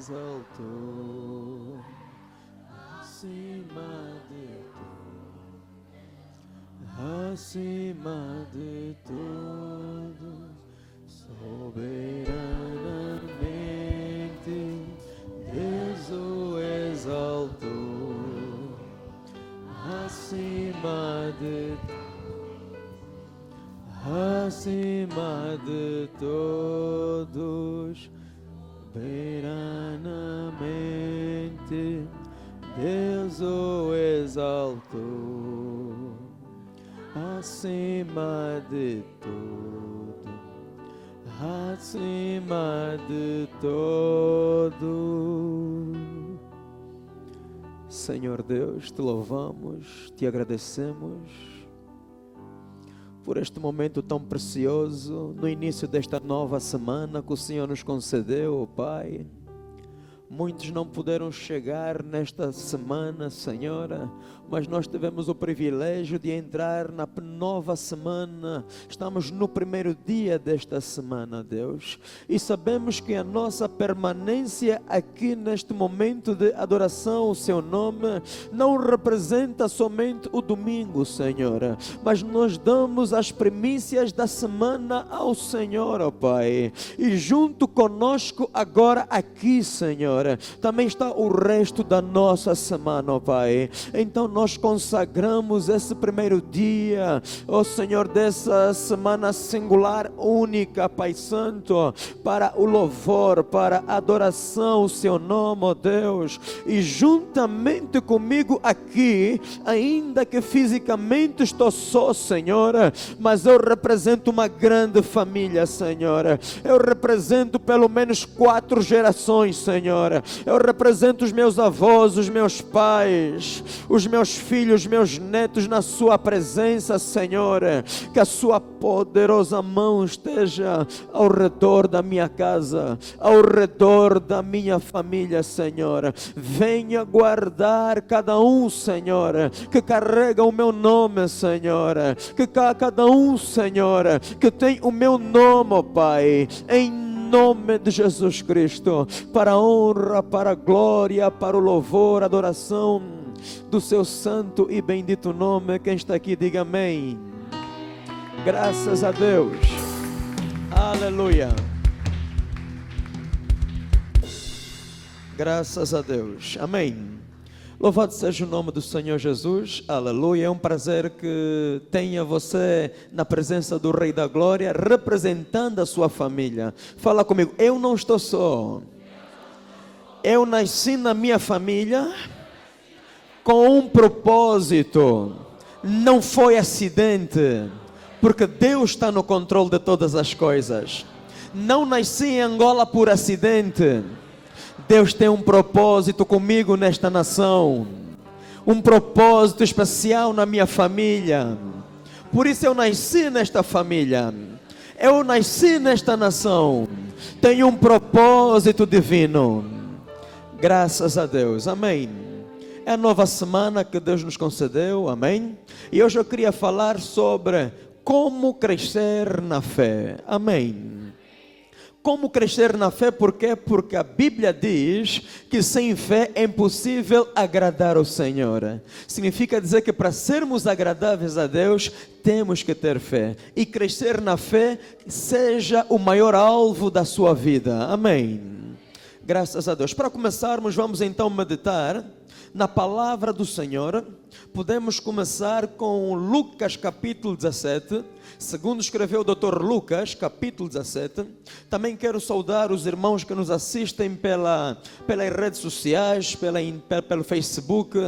exaltou acima de tudo, acima de tudo, soberanamente Deus o exaltou acima de todos, soberanamente Deus o exaltou acima de tudo, acima de todo. Senhor Deus, te louvamos, te agradecemos por este momento tão precioso, no início desta nova semana que o Senhor nos concedeu, Pai. Muitos não puderam chegar nesta semana, Senhora, mas nós tivemos o privilégio de entrar na nova semana. Estamos no primeiro dia desta semana, Deus, e sabemos que a nossa permanência aqui neste momento de adoração ao Seu nome não representa somente o domingo, Senhora, mas nós damos as primícias da semana ao Senhor, ó Pai, e junto conosco agora aqui, Senhor, também está o resto da nossa semana, ó Pai. Então nós consagramos esse primeiro dia, ó Senhor, dessa semana singular, única, Pai Santo, para o louvor, para a adoração ao Seu nome, ó Deus. E juntamente comigo aqui, ainda que fisicamente estou só, Senhor, mas eu represento uma grande família, Senhor. Eu represento pelo menos 4 gerações, Senhor. Eu represento os meus avós, os meus pais, os meus filhos, meus netos na Sua presença, Senhor. Que a Sua poderosa mão esteja ao redor da minha casa, ao redor da minha família, Senhor. Venha guardar cada um, Senhor, que carrega o meu nome, Senhor. Que cada um, Senhor, que tem o meu nome, ó Pai, em nome de Jesus Cristo, para a honra, para a glória, para o louvor, adoração do Seu santo e bendito nome. Quem está aqui, diga amém. Graças a Deus. Aleluia. Graças a Deus. Amém. Louvado seja o nome do Senhor Jesus, aleluia. É um prazer que tenha você na presença do Rei da Glória, representando a sua família. Fala comigo, eu não estou só. Eu nasci na minha família com um propósito. Não foi acidente, porque Deus está no controle de todas as coisas. Não nasci em Angola por acidente. Deus tem um propósito comigo nesta nação, um propósito especial na minha família. Por isso eu nasci nesta família, eu nasci nesta nação, tenho um propósito divino. Graças a Deus, amém. É a nova semana que Deus nos concedeu, amém. E hoje eu queria falar sobre como crescer na fé, amém. Como crescer na fé? Por quê? Porque a Bíblia diz que sem fé é impossível agradar ao Senhor. Significa dizer que para sermos agradáveis a Deus, temos que ter fé. E crescer na fé seja o maior alvo da sua vida. Amém. Graças a Deus. Para começarmos, vamos então meditar na palavra do Senhor. Podemos começar com Lucas capítulo 17, segundo escreveu o Dr. Lucas, capítulo 17. Também quero saudar os irmãos que nos assistem pelas redes sociais, pelo Facebook,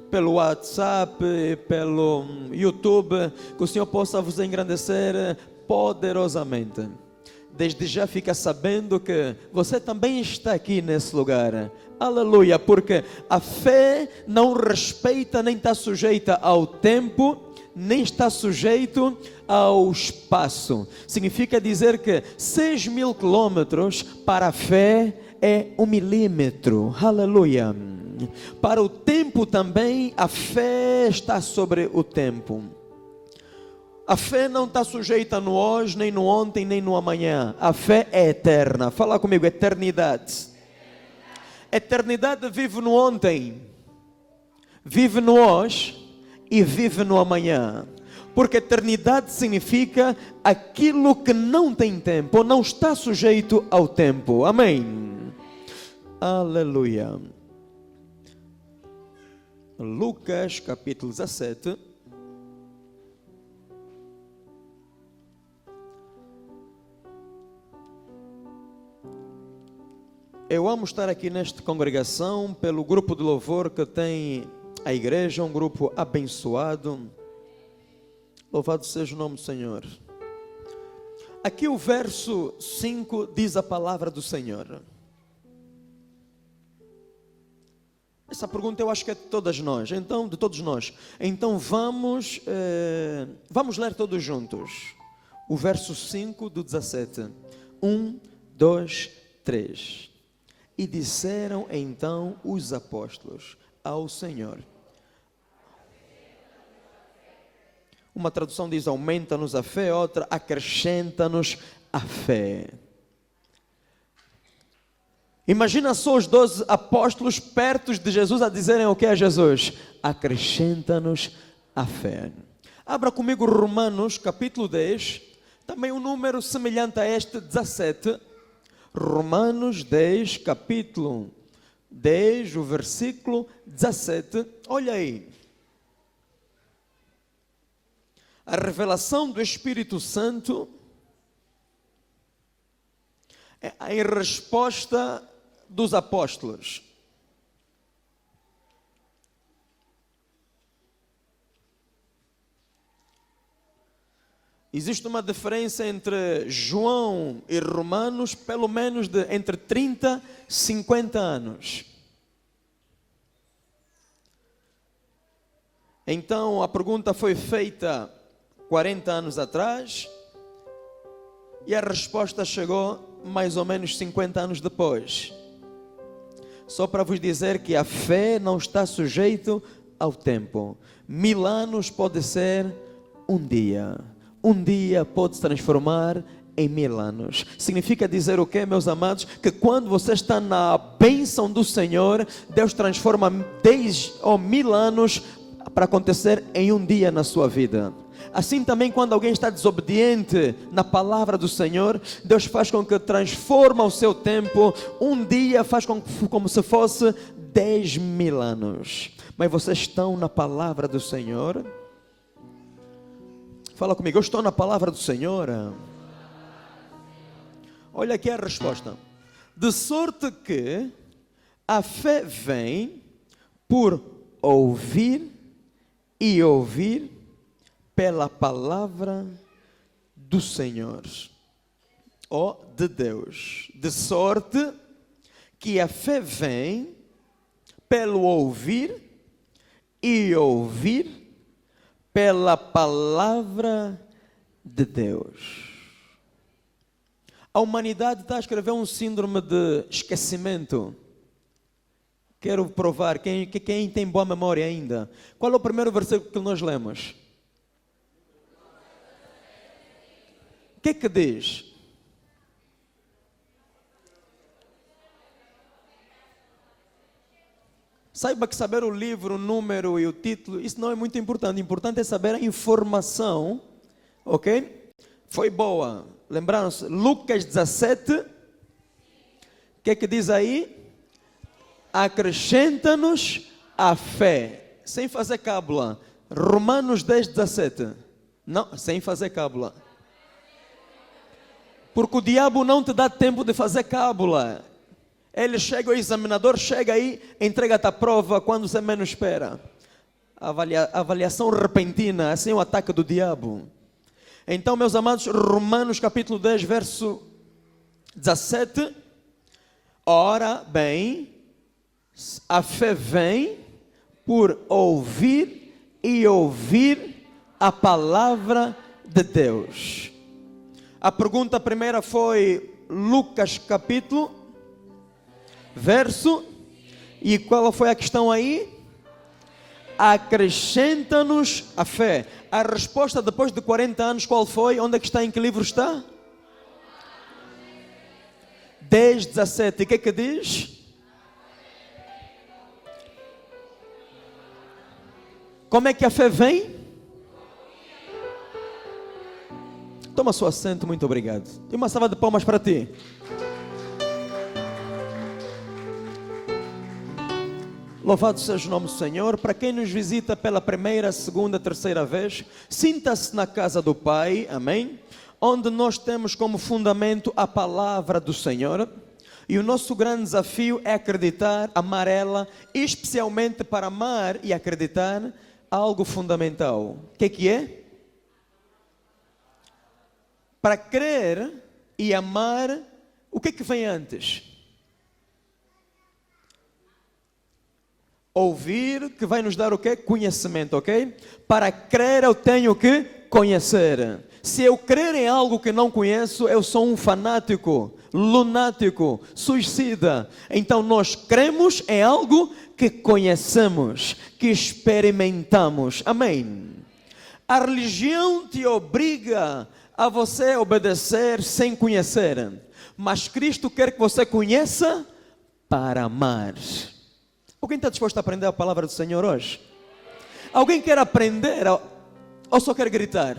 pelo WhatsApp, pelo YouTube. Que o Senhor possa vos engrandecer poderosamente. Desde já fica sabendo que você também está aqui nesse lugar. Aleluia, porque a fé não respeita nem está sujeita ao tempo, nem está sujeito ao espaço. Significa dizer que 6.000 quilômetros para a fé é 1 milímetro. Aleluia. Para o tempo também, a fé está sobre o tempo. A fé não está sujeita no hoje, nem no ontem, nem no amanhã. A fé é eterna. Fala comigo, eternidade. Eternidade vive no ontem, vive no hoje e vive no amanhã. Porque eternidade significa aquilo que não tem tempo, ou não está sujeito ao tempo. Amém. Aleluia. Lucas capítulo 17. Eu amo estar aqui nesta congregação pelo grupo de louvor que tem a igreja, um grupo abençoado. Louvado seja o nome do Senhor. Aqui o verso 5 diz a palavra do Senhor. Essa pergunta eu acho que é de todas nós. Então, de todos nós. Então vamos ler todos juntos. O verso 5 do 17. 1, 2, 3. E disseram então os apóstolos ao Senhor. Uma tradução diz aumenta-nos a fé, outra acrescenta-nos a fé. Imagina só os 12 apóstolos perto de Jesus a dizerem o que a Jesus? Acrescenta-nos a fé. Abra comigo Romanos capítulo 10, também um número semelhante a este, 17. Romanos 10, capítulo 10, o versículo 17. Olha aí. A revelação do Espírito Santo é em resposta dos apóstolos. Existe uma diferença entre João e Romanos, pelo menos entre 30 e 50 anos. Então a pergunta foi feita 40 anos atrás e a resposta chegou mais ou menos 50 anos depois. Só para vos dizer que a fé não está sujeito ao tempo. 1000 anos pode ser um dia. Um dia pode se transformar em 1000 anos. Significa dizer o quê, meus amados? Que quando você está na bênção do Senhor, Deus transforma 10 ou 1000 anos para acontecer em um dia na sua vida. Assim também quando alguém está desobediente na palavra do Senhor, Deus faz com que transforma o seu tempo. Um dia faz como se fosse 10.000 anos. Mas vocês estão na palavra do Senhor? Fala comigo, eu estou na palavra do Senhor. Olha aqui a resposta. De sorte que a fé vem por ouvir e ouvir pela palavra do Senhor, ou de Deus. De sorte que a fé vem pelo ouvir e ouvir pela palavra de Deus. A humanidade está a escrever um síndrome de esquecimento. Quero provar, quem tem boa memória ainda? Qual é o primeiro versículo que nós lemos? O que diz? Saiba que saber o livro, o número e o título, isso não é muito importante. O importante é saber a informação, ok? Foi boa. Lembraram-se? Lucas 17. O que diz aí? Acrescenta-nos a fé. Sem fazer cábula. Romanos 10, 17. Não, sem fazer cábula. Porque o diabo não te dá tempo de fazer cábula. Ele chega, o examinador chega aí, entrega-te a prova quando você menos espera. Avaliação repentina, assim é o ataque do diabo. Então, meus amados, Romanos capítulo 10, verso 17. Ora bem, a fé vem por ouvir e ouvir a palavra de Deus. A pergunta primeira foi Lucas capítulo verso, e qual foi a questão aí? Acrescenta-nos a fé. A resposta depois de 40 anos qual foi? Onde é que está? Em que livro está? 10, 17. E o que diz? Como é que a fé vem? Toma seu assento, muito obrigado. E uma salva de palmas para ti. Louvado seja o nome do Senhor. Para quem nos visita pela primeira, segunda, terceira vez, sinta-se na casa do Pai, amém? Onde nós temos como fundamento a palavra do Senhor. E o nosso grande desafio é acreditar, amar ela, especialmente para amar e acreditar algo fundamental. O que é? Para crer e amar, o que vem antes? Ouvir, que vai nos dar o quê? Conhecimento, ok? Para crer eu tenho que conhecer. Se eu crer em algo que não conheço, eu sou um fanático, lunático, suicida. Então nós cremos em algo que conhecemos, que experimentamos. Amém? A religião te obriga a você obedecer sem conhecer. Mas Cristo quer que você conheça para amar. Alguém está disposto a aprender a palavra do Senhor hoje? Alguém quer aprender ou só quer gritar?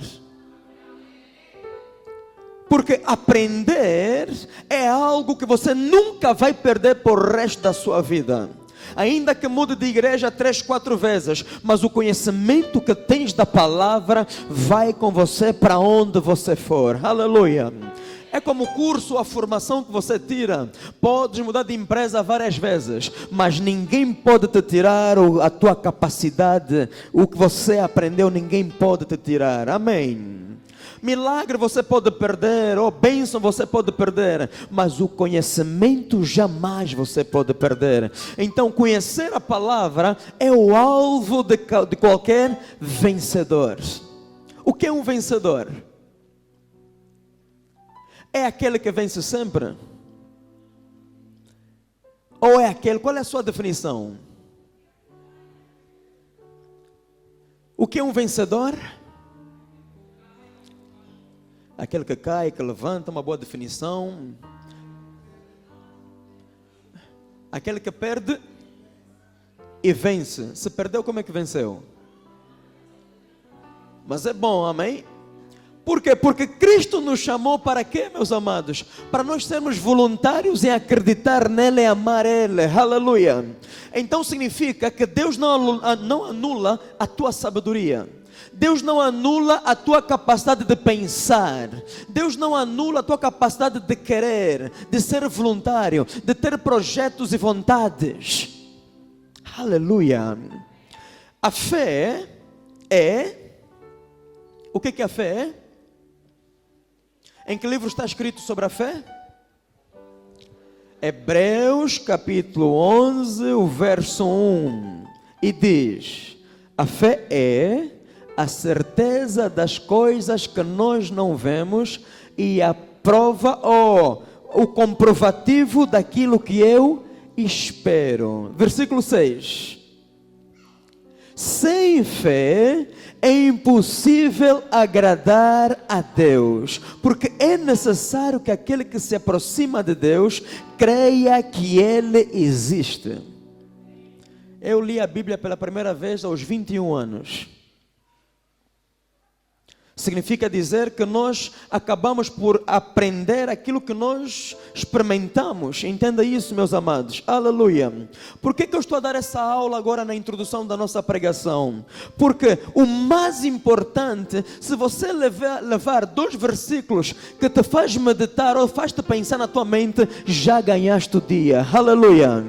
Porque aprender é algo que você nunca vai perder por resto da sua vida. Ainda que mude de igreja 3, 4 vezes, mas o conhecimento que tens da palavra vai com você para onde você for. Aleluia. É como o curso, a formação que você tira. Podes mudar de empresa várias vezes, mas ninguém pode te tirar a tua capacidade. O que você aprendeu, ninguém pode te tirar. Amém. Milagre você pode perder, ou bênção você pode perder, mas o conhecimento jamais você pode perder. Então conhecer a palavra é o alvo de qualquer vencedor. O que é um vencedor? É aquele que vence sempre? Ou é aquele, qual é a sua definição? O que é um vencedor? Aquele que cai, que levanta, uma boa definição. Aquele que perde e vence. Se perdeu, como é que venceu? Mas é bom, amém? Por quê? Porque Cristo nos chamou para quê, meus amados? Para nós sermos voluntários em acreditar nele e amar ele. Aleluia. Então significa que Deus não anula a tua sabedoria. Deus não anula a tua capacidade de pensar. Deus não anula a tua capacidade de querer, de ser voluntário, de ter projetos e vontades. Aleluia. A fé é... O que é a fé? Em que livro está escrito sobre a fé? Hebreus capítulo 11, o verso 1. E diz: a fé é a certeza das coisas que nós não vemos e a prova ou o comprovativo daquilo que eu espero. Versículo 6. Sem fé é impossível agradar a Deus, porque é necessário que aquele que se aproxima de Deus creia que Ele existe. Eu li a Bíblia pela primeira vez aos 21 anos. Significa dizer que nós acabamos por aprender aquilo que nós experimentamos. Entenda isso, meus amados. Aleluia. Por que eu estou a dar essa aula agora na introdução da nossa pregação? Porque o mais importante, se você levar 2 versículos que te faz meditar ou faz-te pensar na tua mente, já ganhaste o dia. Aleluia.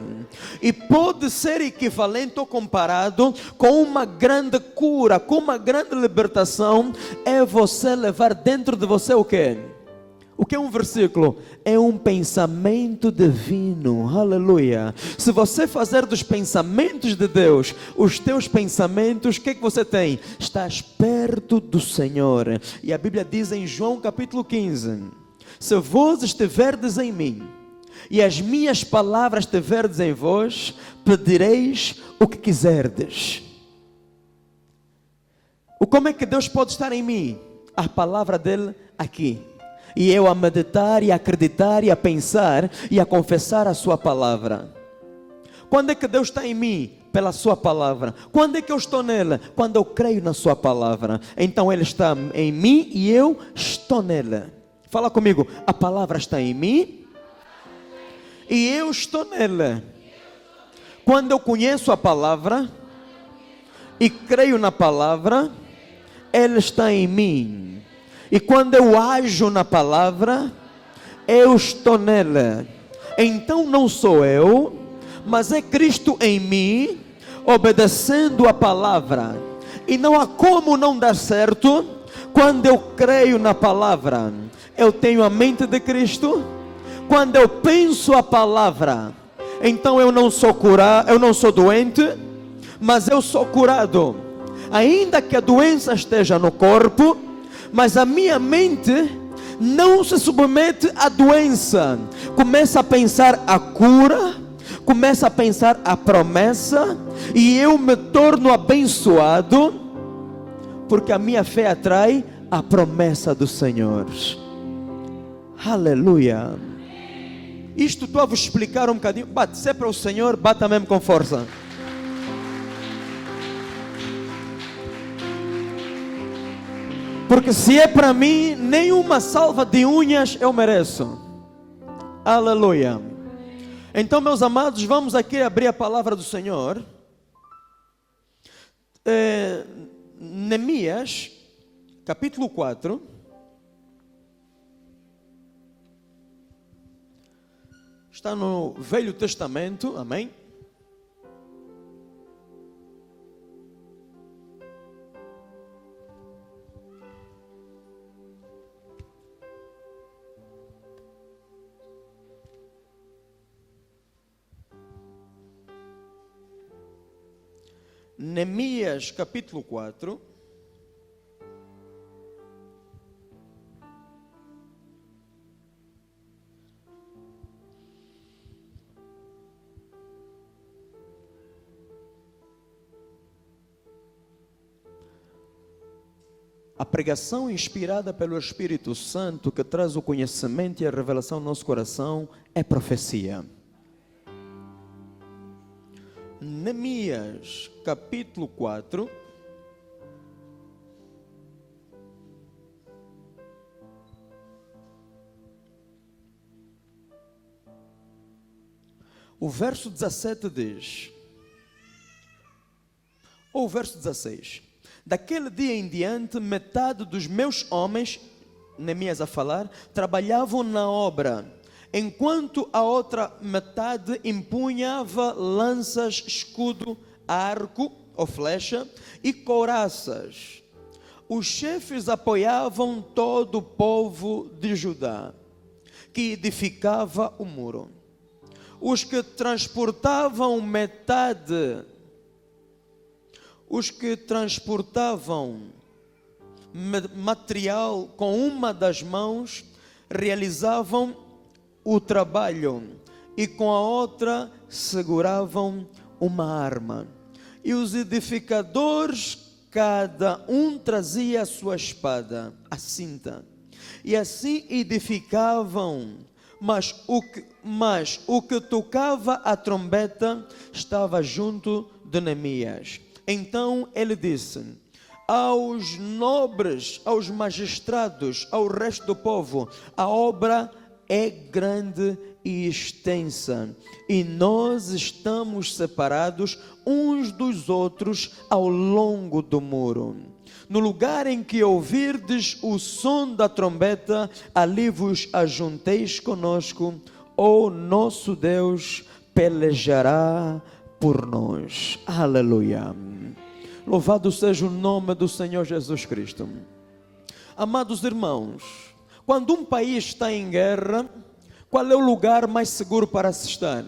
E pode ser equivalente ou comparado com uma grande cura, com uma grande libertação, é você levar dentro de você o quê? O que é um versículo? É um pensamento divino, aleluia. Se você fazer dos pensamentos de Deus os teus pensamentos, o que é que você tem? Estás perto do Senhor. E a Bíblia diz em João capítulo 15, se vós estiverdes em mim, e as minhas palavras tiverdes em vós, pedireis o que quiserdes. Como é que Deus pode estar em mim? A palavra dele aqui. E eu a meditar e a acreditar e a pensar e a confessar a sua palavra. Quando é que Deus está em mim? pela sua palavra. Quando é que eu estou nele? Quando eu creio na sua palavra. Então ele está em mim e eu estou nele. Fala comigo, a palavra está em mim e eu estou nele. Quando eu conheço a palavra e creio na palavra, ele está em mim. E quando eu ajo na palavra, eu estou nele. Então não sou eu, mas é Cristo em mim, obedecendo a palavra. E não há como não dar certo quando eu creio na palavra. Eu tenho a mente de Cristo. Quando eu penso a palavra, então eu não sou curado, eu não sou doente, mas eu sou curado. Ainda que a doença esteja no corpo, mas a minha mente não se submete à doença. Começa a pensar a cura, começa a pensar a promessa, e eu me torno abençoado, porque a minha fé atrai a promessa do Senhor. Aleluia. Isto estou a vos explicar um bocadinho. Bate, se é para o Senhor, bata mesmo com força. Porque se é para mim, nenhuma salva de unhas eu mereço. Aleluia. Então, meus amados, vamos aqui abrir a palavra do Senhor. Neemias, capítulo 4. Está no Velho Testamento, amém? Neemias capítulo 4. A pregação inspirada pelo Espírito Santo, que traz o conhecimento e a revelação no nosso coração, é profecia. Neemias, capítulo 4. O verso 17 diz, ou o verso 16: daquele dia em diante, metade dos meus homens, Neemias a falar, trabalhavam na obra, enquanto a outra metade empunhava lanças, escudo, arco ou flecha e couraças. Os chefes apoiavam todo o povo de Judá, que edificava o muro. Os que transportavam material com uma das mãos realizavam o trabalho, e com a outra seguravam uma arma. E os edificadores, cada um trazia a sua espada, a cinta, e assim edificavam. Mas o que tocava a trombeta estava junto de Neemias. Então ele disse aos nobres, aos magistrados, ao resto do povo: a obra é grande e extensa, e nós estamos separados uns dos outros ao longo do muro. No lugar em que ouvirdes o som da trombeta, ali vos ajunteis conosco, o nosso Deus pelejará por nós. Aleluia. Louvado seja o nome do Senhor Jesus Cristo. Amados irmãos, quando um país está em guerra, qual é o lugar mais seguro para se estar?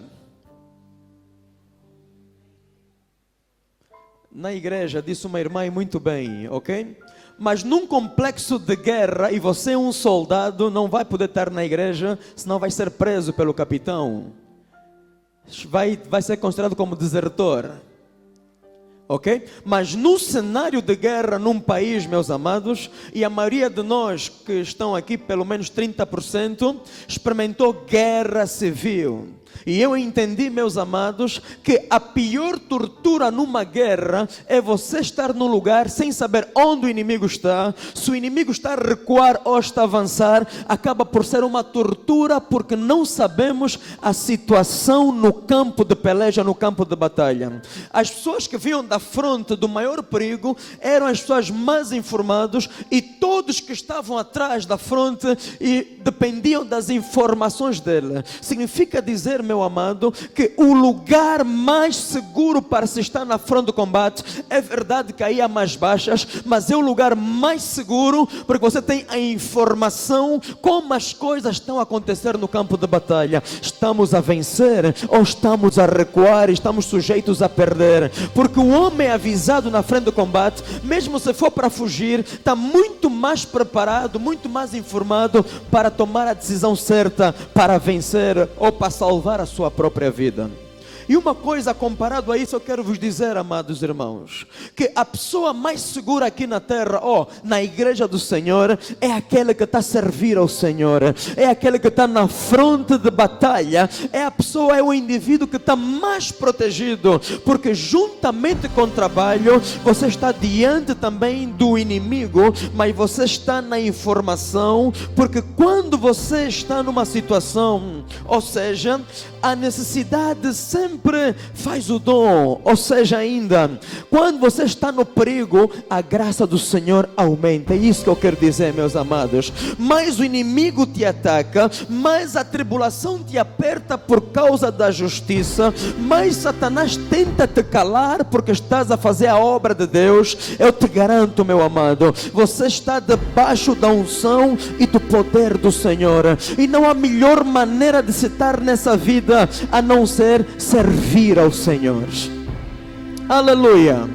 Na igreja, disse uma irmã, e muito bem, ok? Mas num complexo de guerra, e você é um soldado, não vai poder estar na igreja, senão vai ser preso pelo capitão. Vai ser considerado como desertor. Ok? Mas no cenário de guerra num país, meus amados, e a maioria de nós que estão aqui, pelo menos 30%, experimentou guerra civil. E eu entendi, meus amados, que a pior tortura numa guerra é você estar num lugar sem saber onde o inimigo está. Se o inimigo está a recuar ou está a avançar, acaba por ser uma tortura, porque não sabemos a situação no campo de peleja, no campo de batalha. As pessoas que vinham da fronte do maior perigo eram as pessoas mais informadas, e todos que estavam atrás da fronte e dependiam das informações dele. Significa dizer, meu amado, que o lugar mais seguro para se estar na fronte do combate, é verdade que aí há mais baixas, mas é o lugar mais seguro, porque você tem a informação como as coisas estão a acontecer no campo de batalha. Estamos a vencer ou estamos a recuar, estamos sujeitos a perder, porque o homem avisado na frente do combate, mesmo se for para fugir, está muito mais preparado, muito mais informado para tomar a decisão certa, para vencer ou para salvar a sua própria vida. E uma coisa comparado a isso, eu quero vos dizer, amados irmãos, que a pessoa mais segura aqui na terra, na igreja do Senhor, é aquele que está a servir ao Senhor, é aquele que está na fronte de batalha, é o indivíduo que está mais protegido, porque juntamente com o trabalho, você está diante também do inimigo, mas você está na informação, porque quando você está numa situação, ou seja, a necessidade sempre faz o dom, ou seja, ainda, quando você está no perigo, a graça do Senhor aumenta. É isso que eu quero dizer, meus amados. Mais o inimigo te ataca, mais a tribulação te aperta por causa da justiça, mais Satanás tenta te calar porque estás a fazer a obra de Deus. Eu te garanto, meu amado, você está debaixo da unção e do poder do Senhor, e não há melhor maneira de se estar nessa vida a não ser servir ao Senhor. Aleluia!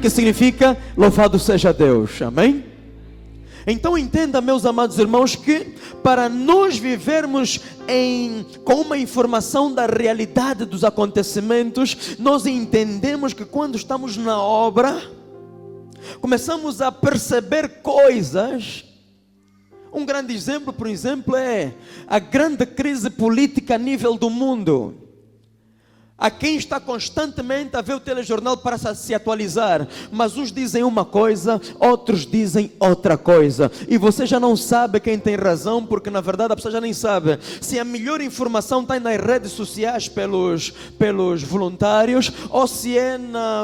Que significa louvado seja Deus, amém? Então entenda, meus amados irmãos, que para nós vivermos com uma informação da realidade dos acontecimentos, nós entendemos que quando estamos na obra, começamos a perceber coisas. Um grande exemplo, por exemplo, é a grande crise política a nível do mundo. Há quem está constantemente a ver o telejornal para se atualizar, mas uns dizem uma coisa, outros dizem outra coisa, e você já não sabe quem tem razão, porque na verdade a pessoa já nem sabe se a melhor informação está nas redes sociais pelos voluntários, ou se é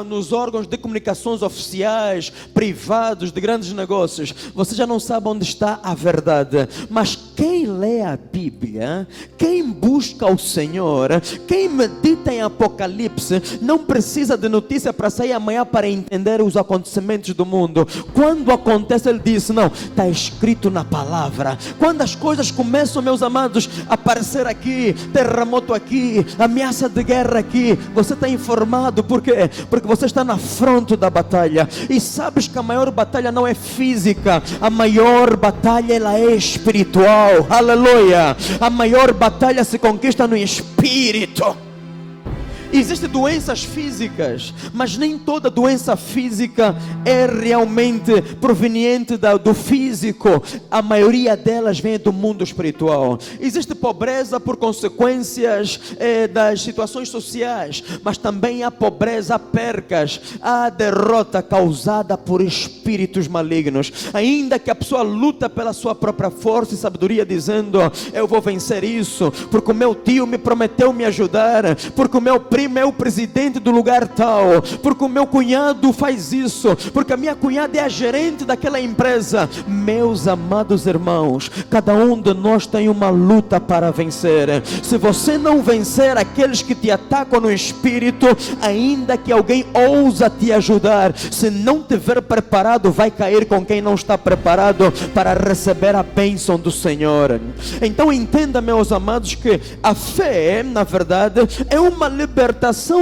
nos órgãos de comunicações oficiais, privados, de grandes negócios. Você já não sabe onde está a verdade. Mas quem lê a Bíblia, quem busca o Senhor, quem medita em Apocalipse, não precisa de notícia para sair amanhã para entender os acontecimentos do mundo. Quando acontece, ele diz: não, está escrito na palavra. Quando as coisas começam, meus amados, a aparecer aqui, terremoto aqui, ameaça de guerra aqui, você está informado. Por quê? Porque você está na fronte da batalha, e sabes que a maior batalha não é física, a maior batalha ela é espiritual. Aleluia! A maior batalha se conquista no espírito. Existem doenças físicas, mas nem toda doença física é realmente proveniente do físico. A maioria delas vem do mundo espiritual. Existe pobreza por consequências das situações sociais, mas também há pobreza, há percas, há derrota causada por espíritos malignos. Ainda que a pessoa luta pela sua própria força e sabedoria, dizendo: eu vou vencer isso, porque o meu tio me prometeu me ajudar, porque o meu primo é o presidente do lugar tal, porque o meu cunhado faz isso, porque a minha cunhada é a gerente daquela empresa. Meus amados irmãos, cada um de nós tem uma luta para vencer. Se você não vencer aqueles que te atacam no espírito, ainda que alguém ousa te ajudar, se não estiver preparado, vai cair com quem não está preparado para receber a bênção do Senhor. Então entenda, meus amados, que a fé, na verdade, é uma libertação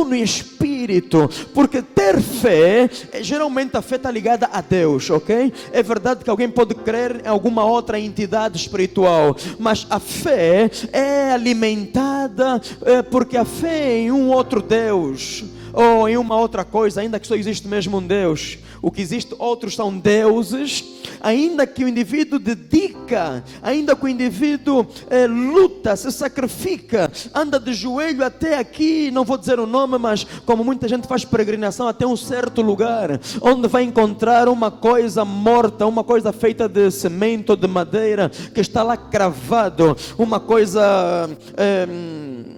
no espírito, porque ter fé, geralmente a fé está ligada a Deus, ok? É verdade que alguém pode crer em alguma outra entidade espiritual, mas a fé é alimentada porque a fé é em um outro Deus, ou em uma outra coisa, ainda que só existe mesmo um Deus. O que existe, outros são deuses. ainda que o indivíduo dedica, ainda que o indivíduo luta, se sacrifica, anda de joelho até aqui, não vou dizer o nome, mas como muita gente faz peregrinação até um certo lugar, onde vai encontrar uma coisa morta, uma coisa feita de cimento ou de madeira, que está lá cravado, uma coisa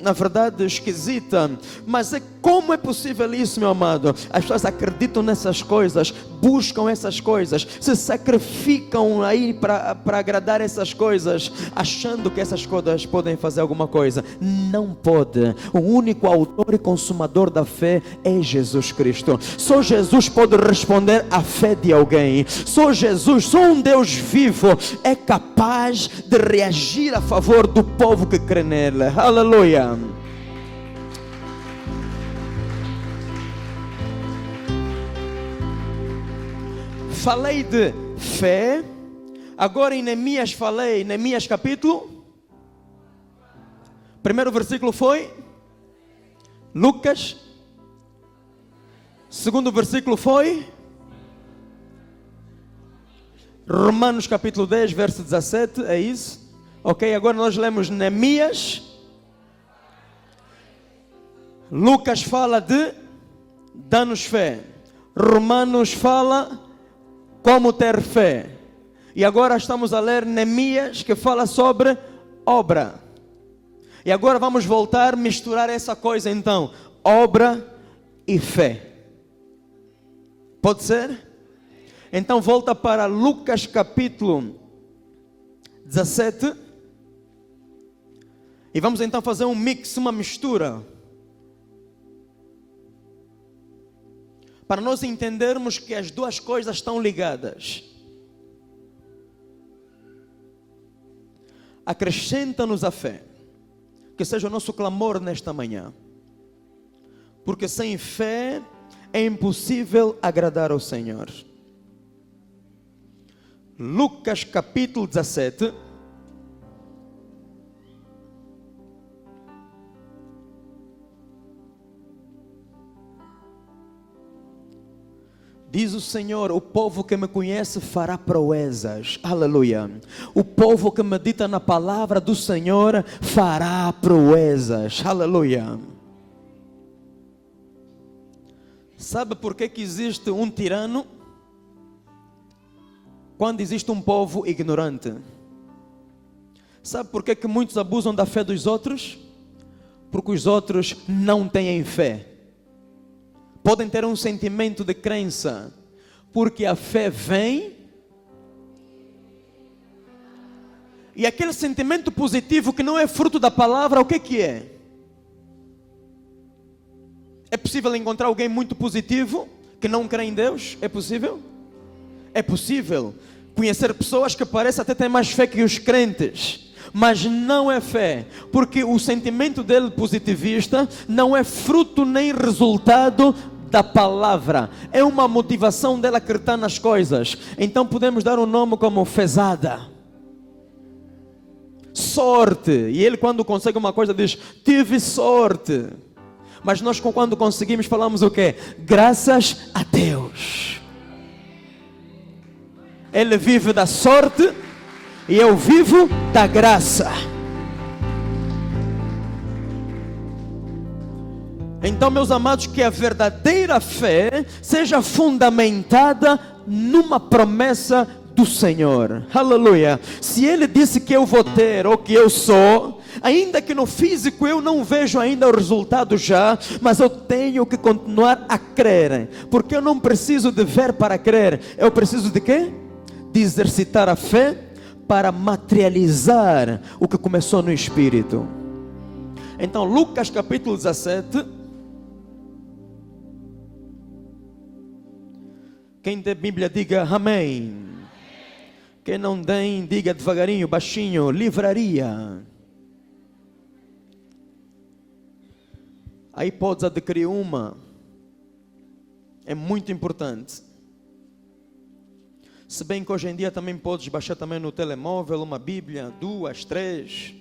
na verdade esquisita. Mas como é possível isso, meu amado? As pessoas acreditam nessas coisas, buscam essas coisas, se sacrificam aí para agradar essas coisas, achando que essas coisas podem fazer alguma coisa. Não pode. O único autor e consumador da fé é Jesus Cristo. Só Jesus pode responder à fé de alguém. Só Jesus, só um Deus vivo é capaz de reagir a favor do povo que crê nele. Aleluia. Falei de fé. Agora em Neemias falei, Neemias capítulo. Primeiro versículo foi Lucas. Segundo versículo foi Romanos capítulo 10, verso 17, é isso? Ok, agora nós lemos Neemias. Lucas fala de dá-nos fé. Romanos fala como ter fé. E agora estamos a ler Neemias, que fala sobre obra. E agora vamos voltar a misturar essa coisa então, obra e fé. Pode ser? Então volta para Lucas capítulo 17. E vamos então fazer um mix, uma mistura. Para nós entendermos que as duas coisas estão ligadas. Acrescenta-nos a fé. Que seja o nosso clamor nesta manhã. Porque sem fé é impossível agradar ao Senhor. Lucas capítulo 17. Diz o Senhor: o povo que me conhece fará proezas. Aleluia. O povo que medita na palavra do Senhor fará proezas. Aleluia. Sabe por que existe um tirano? Quando existe um povo ignorante. Sabe por que muitos abusam da fé dos outros? Porque os outros não têm fé. Podem ter um sentimento de crença, porque a fé vem, e aquele sentimento positivo que não é fruto da palavra, o que é? É possível encontrar alguém muito positivo, que não crê em Deus? É possível? É possível conhecer pessoas que parecem até ter mais fé que os crentes, mas não é fé, porque o sentimento dele positivista não é fruto nem resultado da palavra, é uma motivação dela acreditar nas coisas. Então podemos dar um nome como fezada, sorte. E ele, quando consegue uma coisa, diz: tive sorte. Mas nós, quando conseguimos, falamos o quê? Graças a Deus. Ele vive da sorte e eu vivo da graça. Então, meus amados, que a verdadeira fé seja fundamentada numa promessa do Senhor. Aleluia. Se Ele disse que eu vou ter, ou que eu sou, ainda que no físico eu não vejo ainda o resultado já, mas eu tenho que continuar a crer, porque eu não preciso de ver para crer. Eu preciso de quê? De exercitar a fé para materializar o que começou no Espírito. Então, Lucas capítulo 17. Quem tem Bíblia, diga amém. Quem não tem, diga devagarinho, baixinho, livraria. Aí podes adquirir uma. É muito importante. Se bem que hoje em dia também podes baixar também no telemóvel uma Bíblia, 2, 3.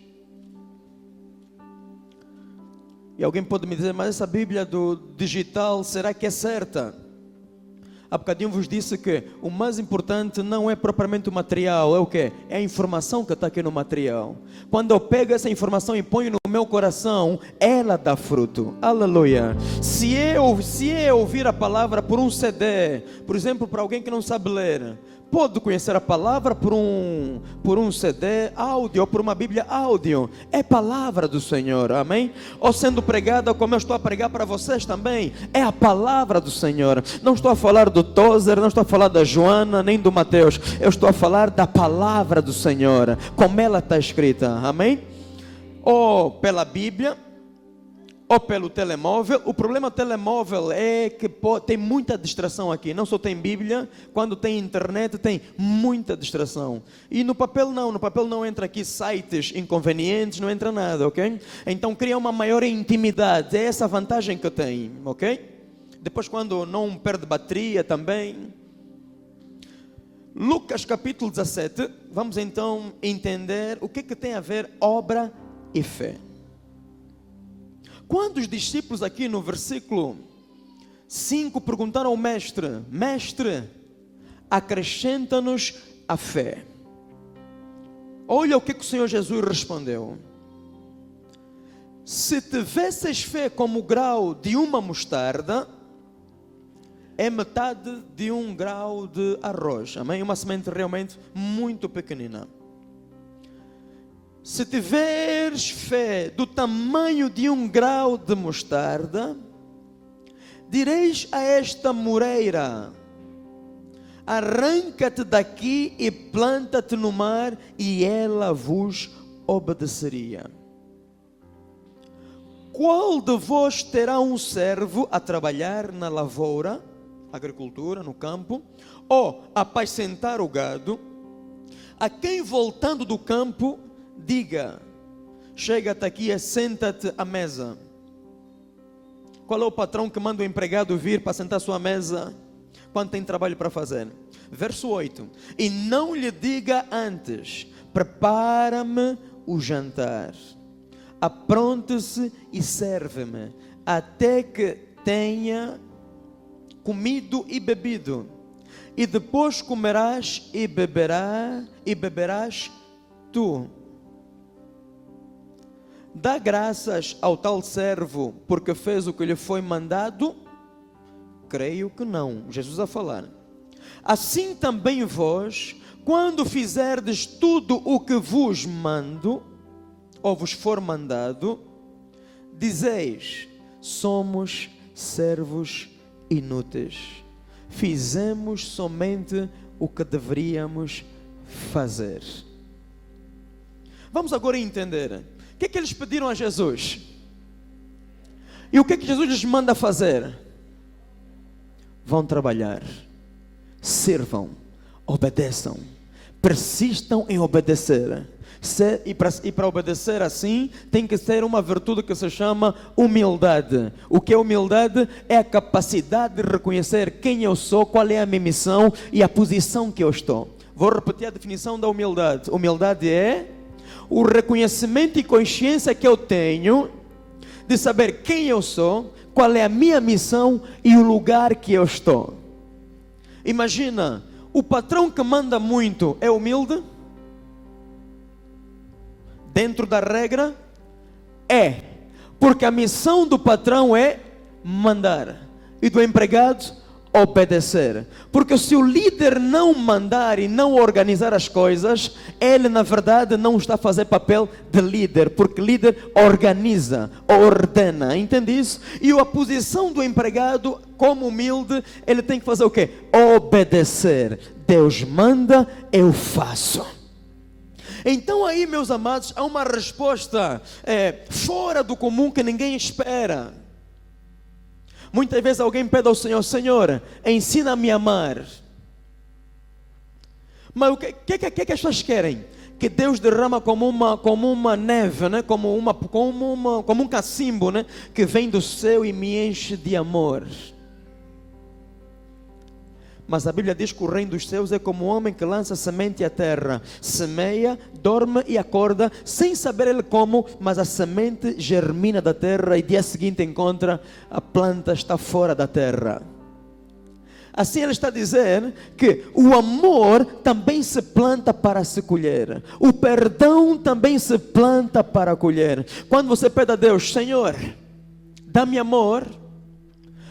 E alguém pode me dizer: mas essa Bíblia do digital, será que é certa? Há bocadinho vos disse que o mais importante não é propriamente o material, é o quê? É a informação que está aqui no material. Quando eu pego essa informação e ponho no meu coração, ela dá fruto. Aleluia. Se eu ouvir a palavra por um CD, por exemplo, para alguém que não sabe ler, pode conhecer a palavra por um CD áudio ou por uma Bíblia áudio. É palavra do Senhor, amém? Ou sendo pregada como eu estou a pregar para vocês também, é a palavra do Senhor. Não estou a falar do Tozer, não estou a falar da Joana, nem do Mateus. Eu estou a falar da palavra do Senhor, como ela está escrita, amém? Ou pela Bíblia, ou pelo telemóvel. O problema do telemóvel é que tem muita distração aqui. Não só tem Bíblia, quando tem internet tem muita distração. E no papel não entra aqui sites inconvenientes, não entra nada, ok? Então cria uma maior intimidade, é essa a vantagem que tem, ok? Depois quando não perde bateria também. Lucas capítulo 17, vamos então entender o que tem a ver obra e fé. Quando os discípulos aqui no versículo 5 perguntaram ao mestre: Mestre, acrescenta-nos a fé. Olha o que o Senhor Jesus respondeu: se tivesses fé como o grau de uma mostarda, é metade de um grau de arroz. Amém? Uma semente realmente muito pequenina. Se tiveres fé do tamanho de um grau de mostarda, direis a esta moreira: arranca-te daqui e planta-te no mar, e ela vos obedeceria. Qual de vós terá um servo a trabalhar na lavoura, agricultura, no campo, ou a apacentar o gado, a quem voltando do campo diga: chega-te aqui e senta-te à mesa? Qual é o patrão que manda o empregado vir para sentar à sua mesa quando tem trabalho para fazer? Verso 8: e não lhe diga antes: prepara-me o jantar, apronte-se e serve-me, até que tenha comido e bebido, e depois comerás e beberás tu. Dá graças ao tal servo porque fez o que lhe foi mandado? Creio que não. Jesus a falar. Assim também vós, quando fizerdes tudo o que vos mando, ou vos for mandado, dizeis: somos servos inúteis, fizemos somente o que deveríamos fazer. Vamos agora entender o que é que eles pediram a Jesus e o que é que Jesus lhes manda fazer. Vão trabalhar, sirvam, obedeçam, persistam em obedecer. E para obedecer assim, tem que ser uma virtude que se chama humildade. O que é humildade? É a capacidade de reconhecer quem eu sou, qual é a minha missão e a posição que eu estou. Vou repetir a definição da humildade. Humildade é o reconhecimento e consciência que eu tenho de saber quem eu sou, qual é a minha missão e o lugar que eu estou. Imagina, o patrão que manda muito é humilde? Dentro da regra, é. Porque a missão do patrão é mandar e do empregado obedecer. Porque se o líder não mandar e não organizar as coisas, ele na verdade não está a fazer papel de líder, porque líder organiza, ordena, entende isso? E a posição do empregado como humilde, ele tem que fazer o quê? Obedecer. Deus manda, eu faço. Então aí, meus amados, há uma resposta fora do comum que ninguém espera. Muitas vezes alguém pede ao Senhor: Senhor, ensina-me a amar. Mas o que as pessoas querem? Que Deus derrama como uma neve, né? como um cacimbo, né? Que vem do céu e me enche de amor. Mas a Bíblia diz que o reino dos céus é como um homem que lança semente à terra, semeia, dorme e acorda, sem saber ele como, mas a semente germina da terra e dia seguinte encontra a planta está fora da terra. Assim ele está a dizer que o amor também se planta para se colher. O perdão também se planta para colher. Quando você pede a Deus, Senhor, dá-me amor,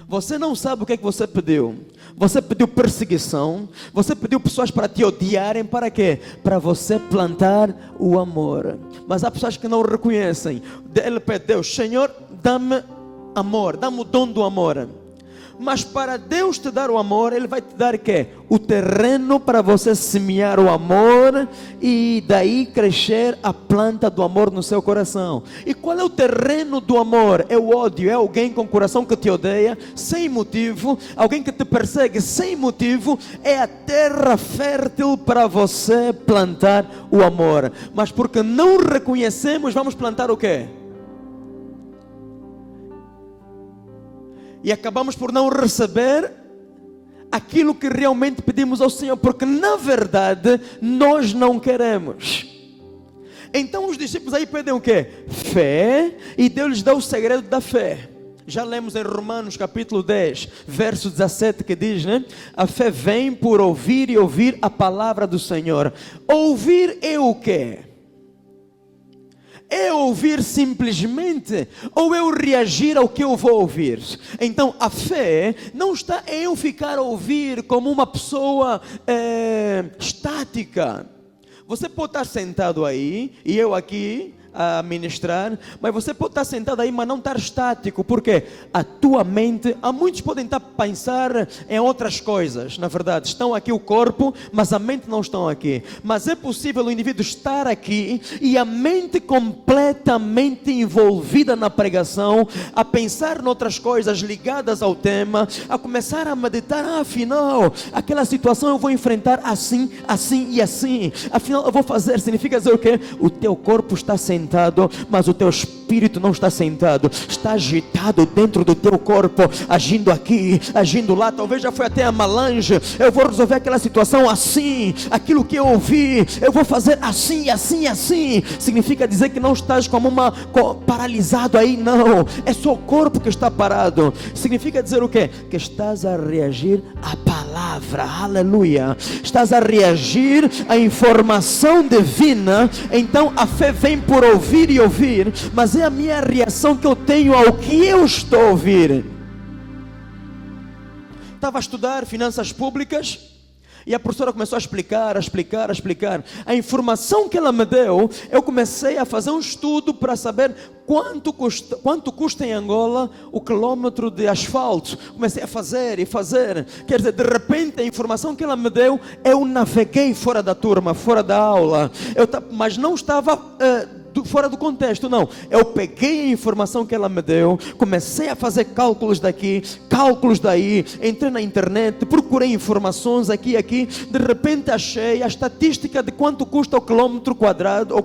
você não sabe o que é que você pediu. Você pediu perseguição, você pediu pessoas para te odiarem, para quê? Para você plantar o amor. Mas há pessoas que não reconhecem. Ele pede, Deus, Senhor, dá-me amor, dá-me o dom do amor. Mas para Deus te dar o amor, Ele vai te dar o quê? O terreno para você semear o amor e daí crescer a planta do amor no seu coração. E qual é o terreno do amor? É o ódio, é alguém com o coração que te odeia sem motivo, alguém que te persegue sem motivo. É a terra fértil para você plantar o amor. Mas porque não reconhecemos, vamos plantar o quê? E acabamos por não receber aquilo que realmente pedimos ao Senhor, porque na verdade nós não queremos. Então os discípulos aí pedem o quê? Fé, e Deus lhes dá o segredo da fé. Já lemos em Romanos capítulo 10, verso 17, que diz, né? A fé vem por ouvir e ouvir a palavra do Senhor. Ouvir é o quê? É ouvir simplesmente, ou eu reagir ao que eu vou ouvir? Então a fé não está em eu ficar a ouvir como uma pessoa estática. Você pode estar sentado aí, e eu aqui a ministrar, mas você pode estar sentado aí, mas não estar estático, porque a tua mente, há muitos podem estar a pensar em outras coisas, na verdade, estão aqui o corpo, mas a mente não está aqui. Mas é possível o indivíduo estar aqui e a mente completamente envolvida na pregação, a pensar noutras coisas ligadas ao tema, a começar a meditar, afinal, aquela situação eu vou enfrentar assim, assim e assim, afinal eu vou fazer, significa dizer o quê? O teu corpo está sentado, mas o teu espírito não está sentado, está agitado dentro do teu corpo, agindo aqui, agindo lá. Talvez já foi até a melange. Eu vou resolver aquela situação assim, aquilo que eu ouvi, eu vou fazer assim, assim, assim. Significa dizer que não estás como paralisado aí, não, é só o corpo que está parado. Significa dizer o quê? Que estás a reagir à palavra, aleluia, estás a reagir à informação divina. Então a fé vem por ouvir e ouvir, mas é a minha reação que eu tenho ao que eu estou a ouvir. Estava a estudar finanças públicas e a professora começou a explicar. A informação que ela me deu, eu comecei a fazer um estudo para saber quanto custa em Angola o quilômetro de asfalto. Comecei a fazer. Quer dizer, de repente a informação que ela me deu, eu naveguei fora da turma, fora da aula. Mas não estava fora do contexto, não. Eu peguei a informação que ela me deu, comecei a fazer cálculos daqui, cálculos daí, entrei na internet, procurei informações aqui, de repente achei a estatística de quanto custa o quilômetro quadrado,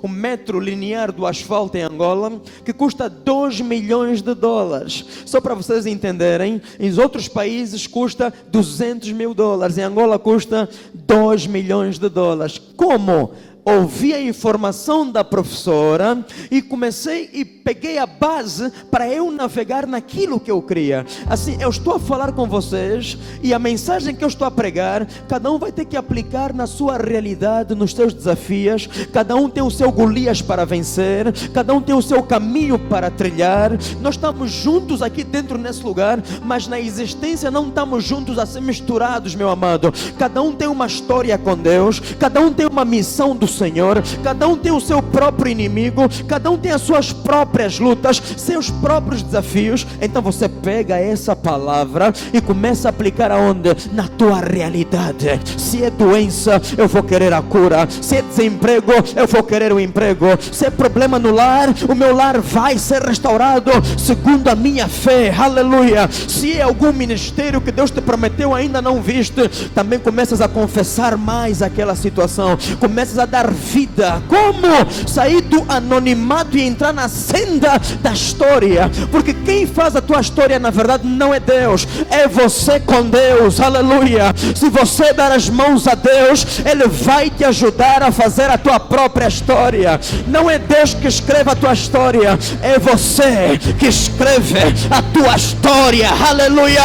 o metro linear do asfalto em Angola, que custa 2 milhões de dólares. Só para vocês entenderem, em outros países custa 200 mil dólares, em Angola custa 2 milhões de dólares. Como? Ouvi a informação da professora e comecei e peguei a base para eu navegar naquilo que eu queria. Assim, eu estou a falar com vocês e a mensagem que eu estou a pregar, cada um vai ter que aplicar na sua realidade, nos seus desafios. Cada um tem o seu Golias para vencer, cada um tem o seu caminho para trilhar. Nós estamos juntos aqui dentro nesse lugar, mas na existência não estamos juntos assim misturados, meu amado. Cada um tem uma história com Deus, cada um tem uma missão do Senhor, cada um tem o seu próprio inimigo, cada um tem as suas próprias lutas, seus próprios desafios. Então você pega essa palavra e começa a aplicar aonde? Na tua realidade. Se é doença, eu vou querer a cura. Se é desemprego, eu vou querer o emprego. Se é problema no lar, o meu lar vai ser restaurado segundo a minha fé, aleluia. Se é algum ministério que Deus te prometeu ainda não viste, também começas a confessar mais aquela situação, começas a dar vida. Como? Sair do anonimato e entrar na senda da história, porque quem faz a tua história na verdade não é Deus, é você com Deus, aleluia. Se você dar as mãos a Deus, Ele vai te ajudar a fazer a tua própria história. Não é Deus que escreve a tua história, é você que escreve a tua história, aleluia.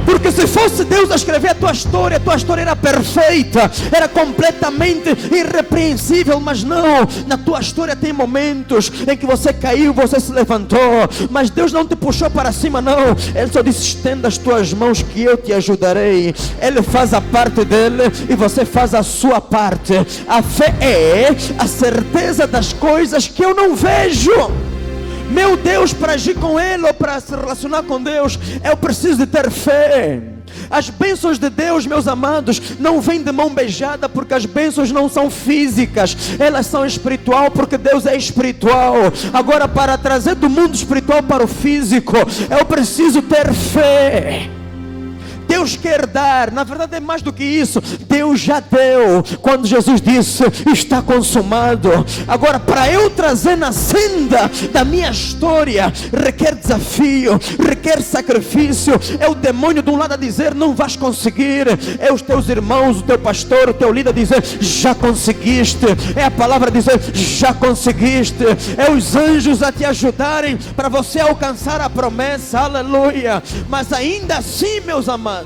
Porque se fosse Deus a escrever a tua história era perfeita, era completamente irrepreensível. Mas não, na tua história tem momentos em que você caiu, você se levantou, mas Deus não te puxou para cima, não. Ele só disse: estenda as tuas mãos que eu te ajudarei. Ele faz a parte dele e você faz a sua parte. A fé é a certeza das coisas que eu não vejo. Meu Deus, para agir com Ele ou para se relacionar com Deus, eu preciso de ter fé. As bênçãos de Deus, meus amados, não vêm de mão beijada, porque as bênçãos não são físicas, elas são espiritual, porque Deus é espiritual. Agora, para trazer do mundo espiritual para o físico, eu preciso ter fé. Deus quer dar, na verdade é mais do que isso. Deus já deu, quando Jesus disse: está consumado. Agora, para eu trazer na senda da minha história, requer desafio, requer sacrifício. É o demônio de um lado a dizer: não vais conseguir. É os teus irmãos, o teu pastor, o teu líder a dizer: já conseguiste. É a palavra a dizer: já conseguiste. É os anjos a te ajudarem para você alcançar a promessa, aleluia. Mas ainda assim, meus amados,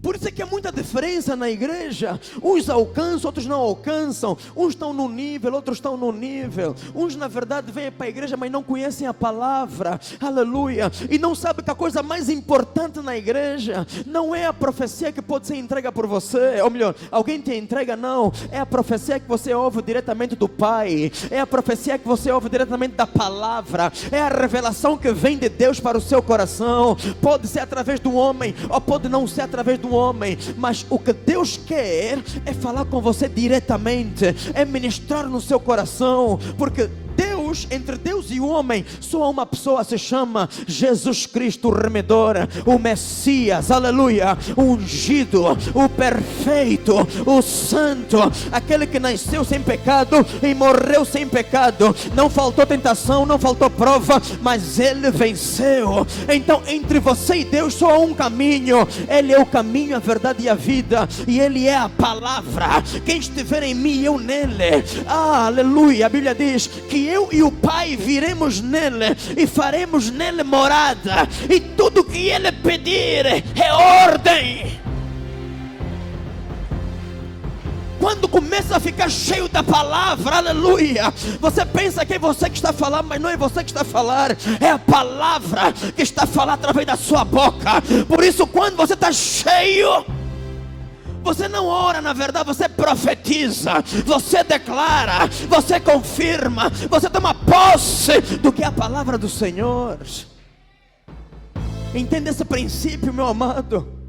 por isso é que há muita diferença na igreja. Uns alcançam, outros não alcançam. Uns estão num nível, outros estão num nível. Uns na verdade vêm para a igreja, mas não conhecem a palavra, aleluia. E não sabem que a coisa mais importante na igreja não é a profecia que pode ser entregue por você, ou melhor, alguém te entrega, não. É a profecia que você ouve diretamente do Pai. É a profecia que você ouve diretamente da palavra. É a revelação que vem de Deus para o seu coração. Pode ser através do homem, ou pode não ser através do homem, mas o que Deus quer é falar com você diretamente, é ministrar no seu coração, porque Deus, entre Deus e o homem, só há uma pessoa, se chama Jesus Cristo, o remedor, o Messias, aleluia, o ungido, o perfeito, o santo, aquele que nasceu sem pecado e morreu sem pecado. Não faltou tentação, não faltou prova, mas ele venceu. Então, entre você e Deus só há um caminho. Ele é o caminho, a verdade e a vida, e ele é a palavra. Quem estiver em mim, eu nele, aleluia. A Bíblia diz que eu e o Pai viremos nele e faremos nele morada, e tudo que ele pedir é ordem. Quando começa a ficar cheio da palavra, aleluia, você pensa que é você que está falando, mas não é você que está a falar, é a palavra que está a falar através da sua boca. Por isso, quando você está cheio, você não ora, na verdade, você profetiza, você declara, você confirma, você toma posse do que é a palavra do Senhor. Entenda esse princípio, meu amado.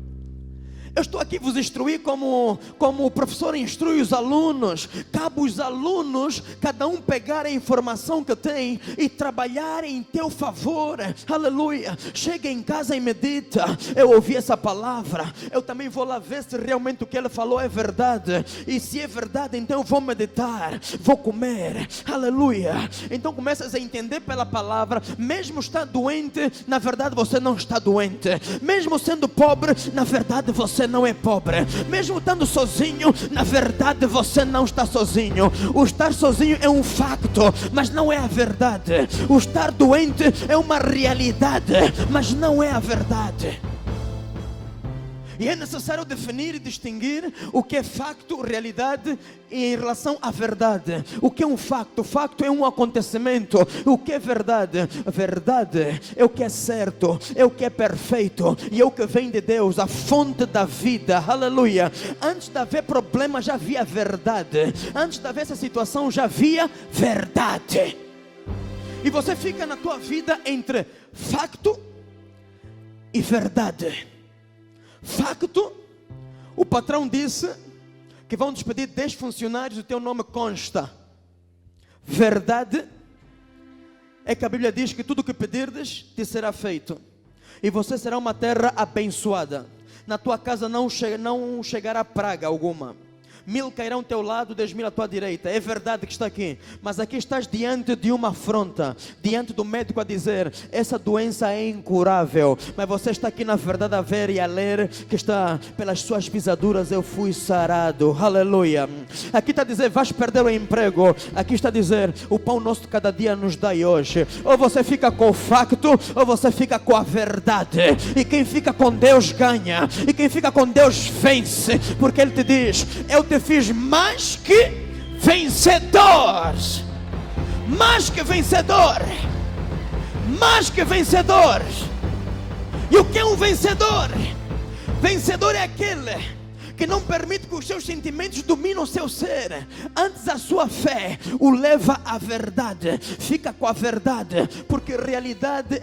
Eu estou aqui vos instruir como o professor instrui os alunos. Cabe os alunos, cada um pegar a informação que tem e trabalhar em teu favor, aleluia. Chega em casa e medita: eu ouvi essa palavra, eu também vou lá ver se realmente o que ele falou é verdade, e se é verdade, então eu vou meditar, vou comer, aleluia. Então começas a entender pela palavra. Mesmo estando doente, na verdade você não está doente. Mesmo sendo pobre, na verdade você não é pobre. Mesmo estando sozinho, na verdade você não está sozinho. O estar sozinho é um facto, mas não é a verdade. O estar doente é uma realidade, mas não é a verdade. E é necessário definir e distinguir o que é facto, realidade, em relação à verdade. O que é um facto? O facto é um acontecimento. O que é verdade? A verdade é o que é certo, é o que é perfeito, e é o que vem de Deus, a fonte da vida, aleluia. Antes de haver problema já havia verdade. Antes de haver essa situação já havia verdade. E você fica na tua vida entre facto e verdade. Facto: o patrão disse que vão despedir 10 funcionários, o teu nome consta. Verdade é que a Bíblia diz que tudo o que pedirdes te será feito, e você será uma terra abençoada. Na tua casa não chegará praga alguma. 1000 cairão ao teu lado, 10.000 à tua direita. É verdade que está aqui, mas aqui estás diante de uma afronta, diante do médico a dizer, essa doença é incurável, mas você está aqui na verdade a ver e a ler que está, pelas suas pisaduras eu fui sarado. Aleluia. Aqui está a dizer, vais perder o emprego. Aqui está a dizer, o pão nosso de cada dia nos dai hoje. Ou você fica com o facto, ou você fica com a verdade. E quem fica com Deus ganha, e quem fica com Deus vence, porque Ele te diz, eu te fiz mais que vencedor. Mais que vencedor. Mais que vencedor. E o que é um vencedor? Vencedor é aquele que não permite que os seus sentimentos dominem o seu ser. Antes a sua fé o leva à verdade. Fica com a verdade, porque a realidade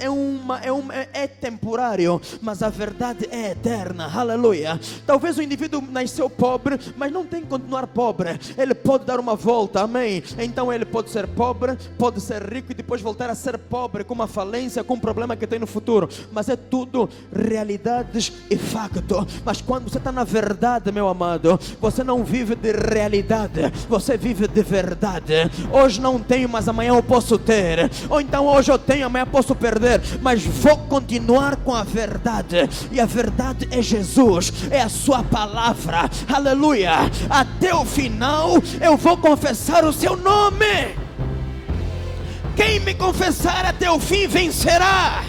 é temporário, mas a verdade é eterna. Aleluia. Talvez o indivíduo nasceu pobre, mas não tem que continuar pobre. Ele pode dar uma volta, amém. Então ele pode ser pobre, pode ser rico e depois voltar a ser pobre, com uma falência, com um problema que tem no futuro. Mas é tudo realidades e facto. Mas quando você está na verdade, meu amado, você não vive de realidade, você vive de verdade. Hoje não tenho, mas amanhã eu posso ter. Ou então hoje eu tenho, amanhã posso perder, mas vou continuar com a verdade. E a verdade é Jesus, é a sua palavra. Aleluia. Até o final eu vou confessar o seu nome. Quem me confessar até o fim vencerá.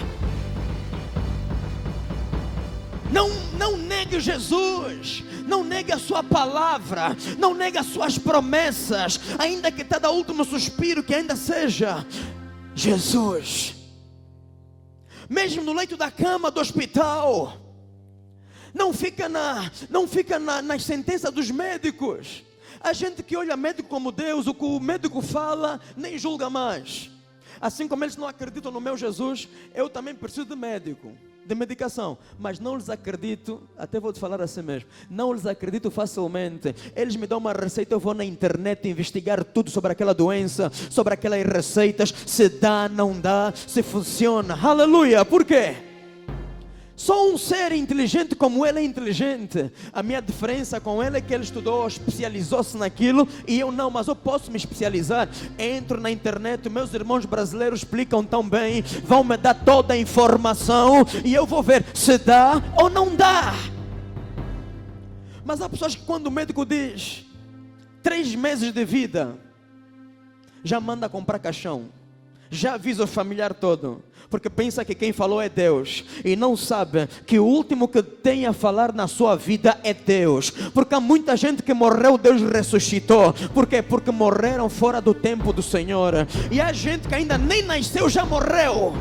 Não negue Jesus, não negue a sua palavra, não negue as suas promessas, ainda que até o último suspiro, que ainda seja Jesus. Mesmo no leito da cama do hospital, não fica nas sentenças dos médicos. A gente que olha médico como Deus, o que o médico fala, nem julga mais. Assim como eles não acreditam no meu Jesus, eu também preciso de médico, de medicação, mas não lhes acredito, até vou te falar assim mesmo, não lhes acredito facilmente. Eles me dão uma receita, eu vou na internet investigar tudo sobre aquela doença, sobre aquelas receitas, se dá, não dá, se funciona. Aleluia. Por quê? Só um ser inteligente como ele é inteligente. A minha diferença com ele é que ele estudou, especializou-se naquilo, e eu não, mas eu posso me especializar. Entro na internet, meus irmãos brasileiros explicam tão bem, vão me dar toda a informação, e eu vou ver se dá ou não dá. Mas há pessoas que quando o médico diz 3 meses de vida, já manda comprar caixão, já avisa o familiar todo, porque pensa que quem falou é Deus, e não sabe que o último que tem a falar na sua vida é Deus. Porque há muita gente que morreu, Deus ressuscitou. Por quê? Porque morreram fora do tempo do Senhor. E há gente que ainda nem nasceu, já morreu.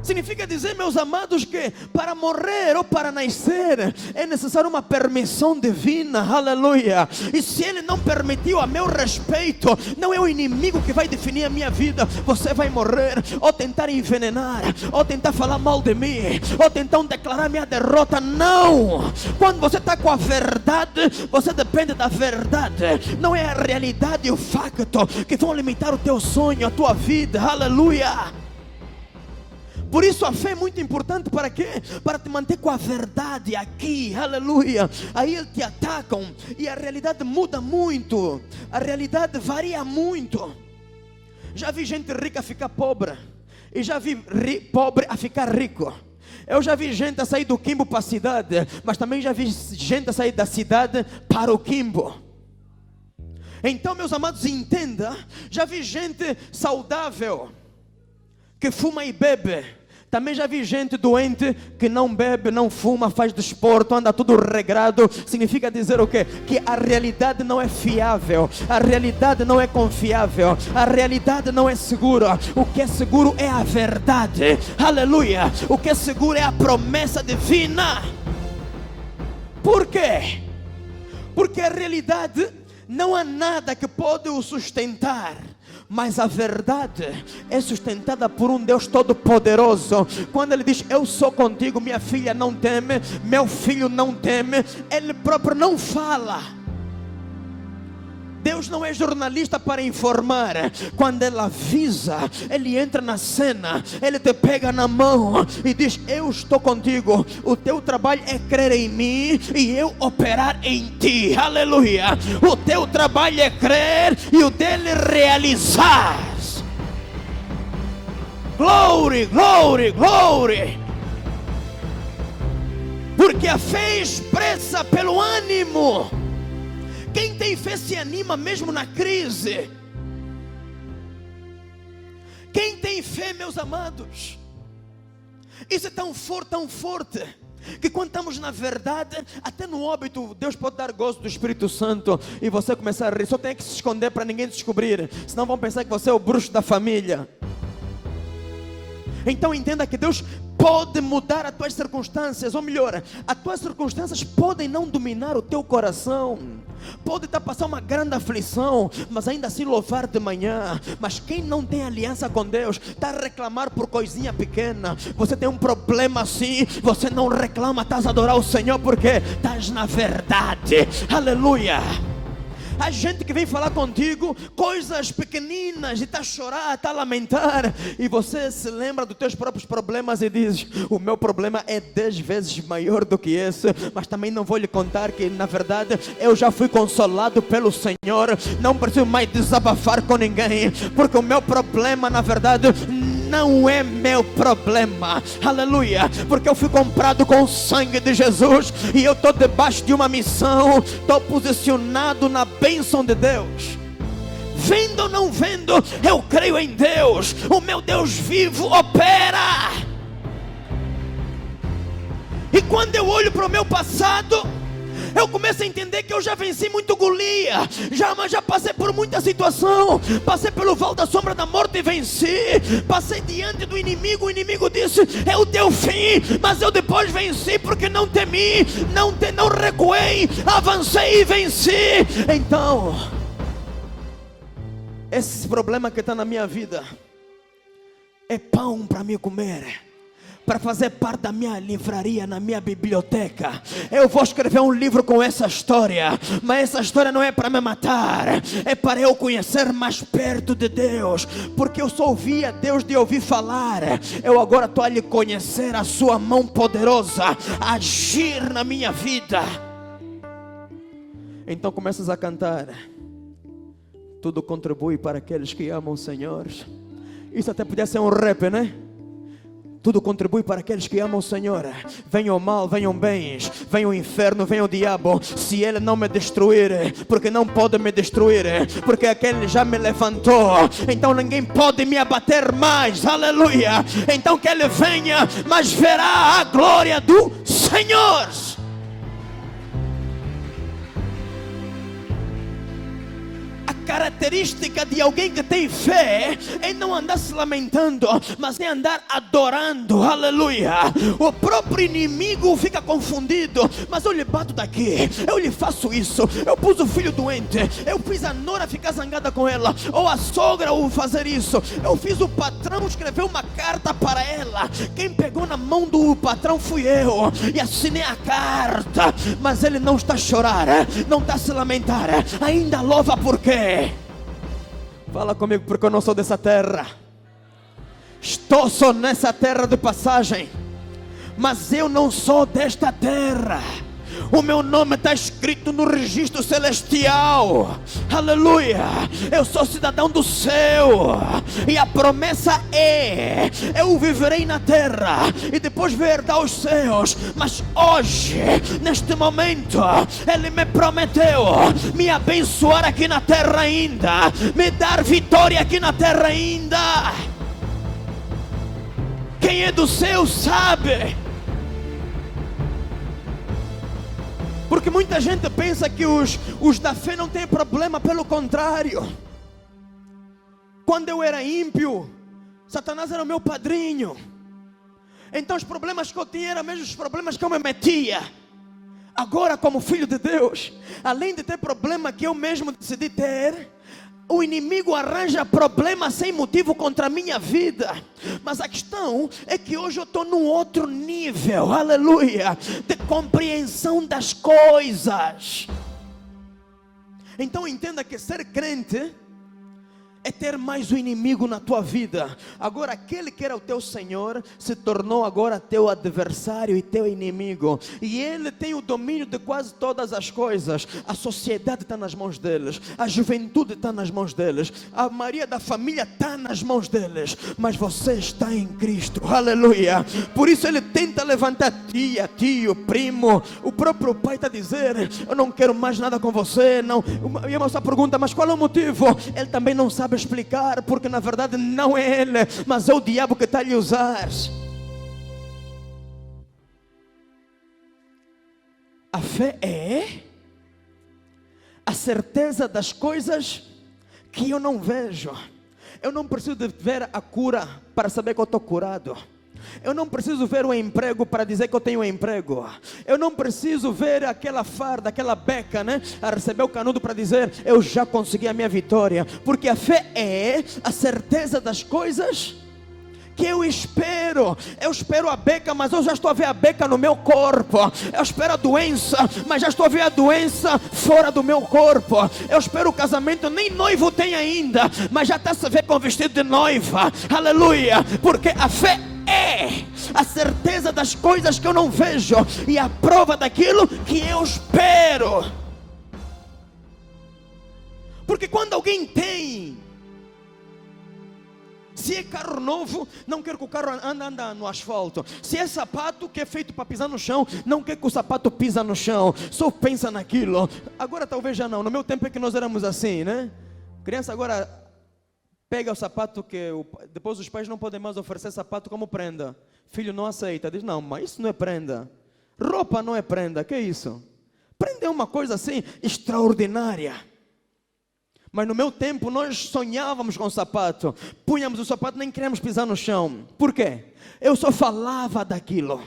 Significa dizer, meus amados, que para morrer ou para nascer é necessário uma permissão divina. Aleluia. E se Ele não permitiu, a meu respeito, não é o inimigo que vai definir a minha vida. Você vai morrer, ou tentar envenenar, ou tentar falar mal de mim, ou tentar declarar minha derrota. Não. Quando você está com a verdade, você depende da verdade. Não é a realidade e o facto que vão limitar o teu sonho, a tua vida. Aleluia. Por isso a fé é muito importante. Para quê? Para te manter com a verdade aqui, aleluia. Aí eles te atacam e a realidade muda muito, a realidade varia muito. Já vi gente rica ficar pobre, e já vi pobre a ficar rico. Eu já vi gente a sair do Quimbo para a cidade, mas também já vi gente a sair da cidade para o Quimbo. Então, meus amados, entenda, já vi gente saudável que fuma e bebe. Também já vi gente doente que não bebe, não fuma, faz desporto, anda tudo regrado. Significa dizer o quê? Que a realidade não é fiável, a realidade não é confiável, a realidade não é segura. O que é seguro é a verdade, aleluia. O que é seguro é a promessa divina. Por quê? Porque a realidade não há nada que pode o sustentar, mas a verdade é sustentada por um Deus todo-poderoso. Quando Ele diz, eu sou contigo, minha filha não teme, meu filho não teme, Ele próprio não fala. Deus não é jornalista para informar. Quando Ele avisa, Ele entra na cena, Ele te pega na mão e diz: eu estou contigo, o teu trabalho é crer em mim e eu operar em ti. Aleluia. O teu trabalho é crer e o dele realizar. Glória, glória, glória. Porque a fé expressa pelo ânimo. Quem tem fé se anima mesmo na crise. Quem tem fé, meus amados, isso é tão forte, que quando estamos na verdade, até no óbito, Deus pode dar gozo do Espírito Santo e você começar a rir. Só tem que se esconder para ninguém descobrir, senão vão pensar que você é o bruxo da família. Então entenda que Deus pode mudar as tuas circunstâncias, ou melhor, as tuas circunstâncias podem não dominar o teu coração. Pode estar passando uma grande aflição, mas ainda assim louvar de manhã. Mas quem não tem aliança com Deus, está a reclamar por coisinha pequena. Você tem um problema assim, você não reclama, estás a adorar o Senhor porque estás na verdade. Aleluia. Há gente que vem falar contigo coisas pequeninas e está a chorar, está a lamentar, e você se lembra dos teus próprios problemas e diz: o meu problema é 10 vezes maior do que esse. Mas também não vou lhe contar que na verdade eu já fui consolado pelo Senhor. Não preciso mais desabafar com ninguém, porque o meu problema na verdade não é meu problema. Aleluia. Porque eu fui comprado com o sangue de Jesus e eu estou debaixo de uma missão, estou posicionado na bênção de Deus. Vendo ou não vendo, eu creio em Deus. O meu Deus vivo opera. E quando eu olho para o meu passado, eu começo a entender que eu já venci muito Golias, já passei por muita situação, passei pelo vale da sombra da morte e venci, passei diante do inimigo, o inimigo disse: é o teu fim, mas eu depois venci, porque não temi, não recuei, avancei e venci. Então, esse problema que está na minha vida é pão para me comer, para fazer parte da minha livraria, na minha biblioteca. Eu vou escrever um livro com essa história, mas essa história não é para me matar, é para eu conhecer mais perto de Deus, porque eu só ouvia Deus de ouvir falar. Eu agora estou a lhe conhecer, a sua mão poderosa agir na minha vida. Então começas a cantar: tudo contribui para aqueles que amam o Senhor. Isso até podia ser um rap, né? Tudo contribui para aqueles que amam o Senhor. Venha o mal, venham bens, venha o inferno, venha o diabo, se ele não me destruir, porque não pode me destruir, porque aquele já me levantou, então ninguém pode me abater mais. Aleluia. Então que ele venha, mas verá a glória do Senhor. Característica de alguém que tem fé é não andar se lamentando, mas é andar adorando. Aleluia. O próprio inimigo fica confundido: mas eu lhe bato daqui, eu lhe faço isso, eu pus o filho doente, eu fiz a nora ficar zangada com ela, ou a sogra ou fazer isso, eu fiz o patrão escrever uma carta para ela, quem pegou na mão do patrão fui eu e assinei a carta. Mas ele não está a chorar, não está a se lamentar, ainda louva. Por quê? Fala comigo: porque eu não sou dessa terra. Estou só nessa terra de passagem, mas eu não sou desta terra. O meu nome está escrito no registro celestial. Aleluia. Eu sou cidadão do céu, e a promessa é: eu viverei na terra e depois vou herdar os céus. Mas hoje, neste momento, Ele me prometeu me abençoar aqui na terra ainda, me dar vitória aqui na terra ainda. Quem é do céu sabe. Porque muita gente pensa que os da fé não têm problema. Pelo contrário, quando eu era ímpio, Satanás era o meu padrinho. Então os problemas que eu tinha eram mesmo os problemas que eu me metia. Agora, como filho de Deus, além de ter problema que eu mesmo decidi ter, o inimigo arranja problemas sem motivo contra a minha vida. Mas a questão é que hoje eu estou num outro nível, aleluia, de compreensão das coisas. Então entenda que ser crente é ter mais um inimigo na tua vida. Agora aquele que era o teu Senhor se tornou agora teu adversário e teu inimigo, e ele tem o domínio de quase todas as coisas. A sociedade está nas mãos deles, a juventude está nas mãos deles, a maioria da família está nas mãos deles, mas você está em Cristo, aleluia. Por isso ele tenta levantar tia, tio, primo. O próprio pai está a dizer: eu não quero mais nada com você, não. E a moça pergunta: mas qual é o motivo? Ele também não sabe explicar, porque na verdade não é ele, mas é o diabo que está a lhe usar. A fé é a certeza das coisas que eu não vejo. Eu não preciso de ver a cura para saber que eu estou curado. Eu não preciso ver o emprego para dizer que eu tenho um emprego. Eu não preciso ver aquela farda, aquela beca, né, a receber o canudo para dizer: eu já consegui a minha vitória. Porque a fé é a certeza das coisas que eu espero. Eu espero a beca, mas eu já estou a ver a beca no meu corpo. Eu espero a doença, mas já estou a ver a doença fora do meu corpo. Eu espero o casamento, nem noivo tem ainda, mas já está a se ver com vestido de noiva, aleluia. Porque a fé é a certeza das coisas que eu não vejo e a prova daquilo que eu espero. Porque quando alguém tem, se é carro novo, não quero que o carro anda no asfalto. Se é sapato que é feito para pisar no chão, não quero que o sapato pisa no chão. Só pensa naquilo. Agora talvez já não. No meu tempo é que nós éramos assim, né? Criança agora pega o sapato que depois os pais não podem mais oferecer sapato como prenda. Filho não aceita, diz: não, mas isso não é prenda. Roupa não é prenda, que é isso? Prenda é uma coisa assim extraordinária. Mas no meu tempo nós sonhávamos com o sapato. Punhamos o sapato, nem queríamos pisar no chão. Por quê? Eu só falava daquilo.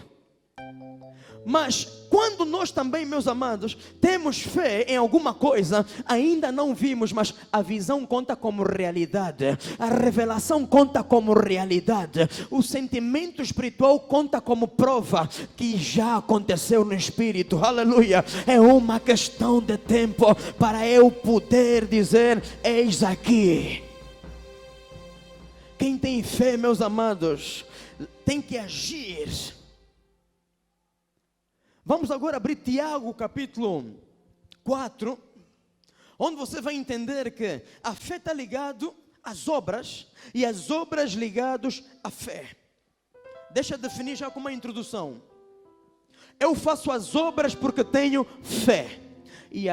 Mas quando nós também, meus amados, temos fé em alguma coisa, ainda não vimos, mas a visão conta como realidade, a revelação conta como realidade, o sentimento espiritual conta como prova que já aconteceu no espírito, aleluia. É uma questão de tempo para eu poder dizer: eis aqui. Quem tem fé, meus amados, tem que agir. Vamos agora abrir Tiago capítulo 4, onde você vai entender que a fé está ligado às obras e as obras ligadas à fé. Deixa eu definir já com uma introdução. Eu faço as obras porque tenho fé, e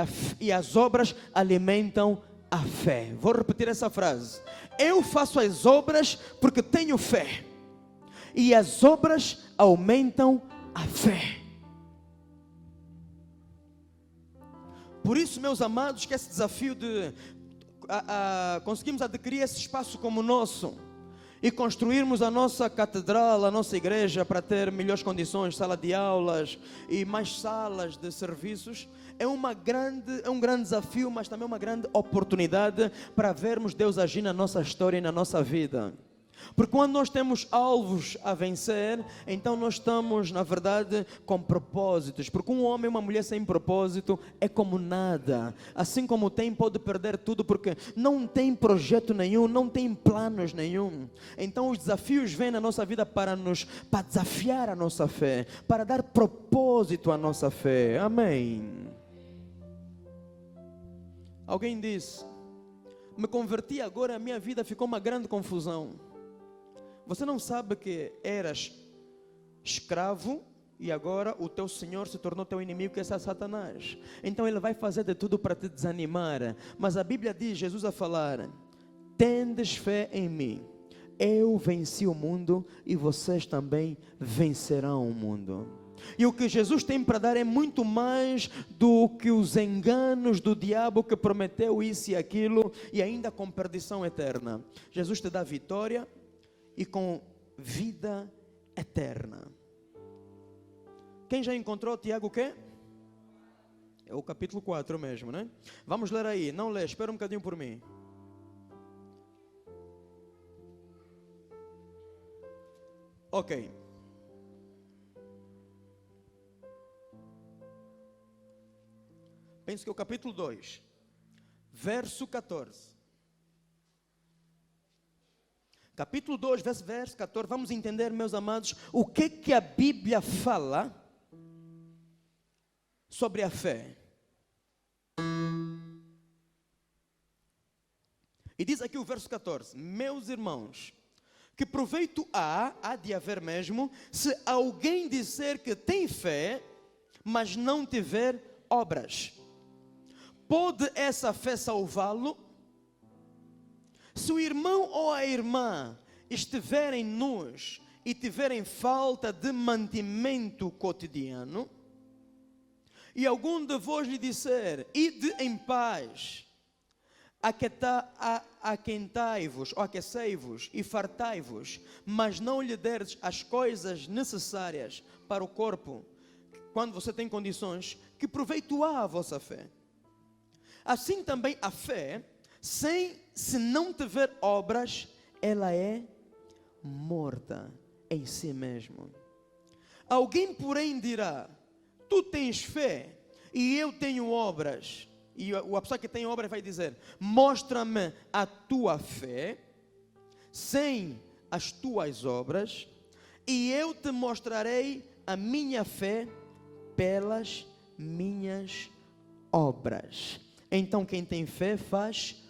as obras alimentam a fé. Vou repetir essa frase. Eu faço as obras porque tenho fé, e as obras aumentam a fé. Por isso, meus amados, que esse desafio de conseguimos adquirir esse espaço como nosso e construirmos a nossa catedral, a nossa igreja, para ter melhores condições, sala de aulas e mais salas de serviços, é um grande desafio, mas também uma grande oportunidade para vermos Deus agir na nossa história e na nossa vida. Porque quando nós temos alvos a vencer, então nós estamos, na verdade, com propósitos. Porque um homem e uma mulher sem propósito é como nada. Assim como tem, pode perder tudo, porque não tem projeto nenhum, não tem planos nenhum. Então os desafios vêm na nossa vida para desafiar a nossa fé, para dar propósito à nossa fé. Amém. Alguém disse: me converti agora, a minha vida ficou uma grande confusão. Você não sabe que eras escravo e agora o teu Senhor se tornou teu inimigo, que é Satanás. Então ele vai fazer de tudo para te desanimar. Mas a Bíblia diz, Jesus a falar: tendes fé em mim. Eu venci o mundo e vocês também vencerão o mundo. E o que Jesus tem para dar é muito mais do que os enganos do diabo, que prometeu isso e aquilo, e ainda com perdição eterna. Jesus te dá vitória e com vida eterna. Quem já encontrou Tiago o quê? É o capítulo 4 mesmo, né? Vamos ler aí. Não lê, espera um bocadinho por mim. Ok. Penso que é o capítulo 2. verso 14. Capítulo 2, verso 14. Vamos entender, meus amados, o que a Bíblia fala sobre a fé. E diz aqui o verso 14: meus irmãos, que proveito há de haver mesmo, se alguém disser que tem fé, mas não tiver obras? Pode essa fé salvá-lo? Se o irmão ou a irmã estiverem nus e tiverem falta de mantimento cotidiano, e algum de vós lhe disser, ide em paz, aquentai-vos, ou aquecei-vos e fartai-vos, mas não lhe derdes as coisas necessárias para o corpo, quando você tem condições, que proveito há a vossa fé? Assim também a fé, se não tiver obras, ela é morta em si mesmo. Alguém, porém, dirá, tu tens fé e eu tenho obras. E a pessoa que tem obras vai dizer, mostra-me a tua fé sem as tuas obras, e eu te mostrarei a minha fé pelas minhas obras. Então quem tem fé faz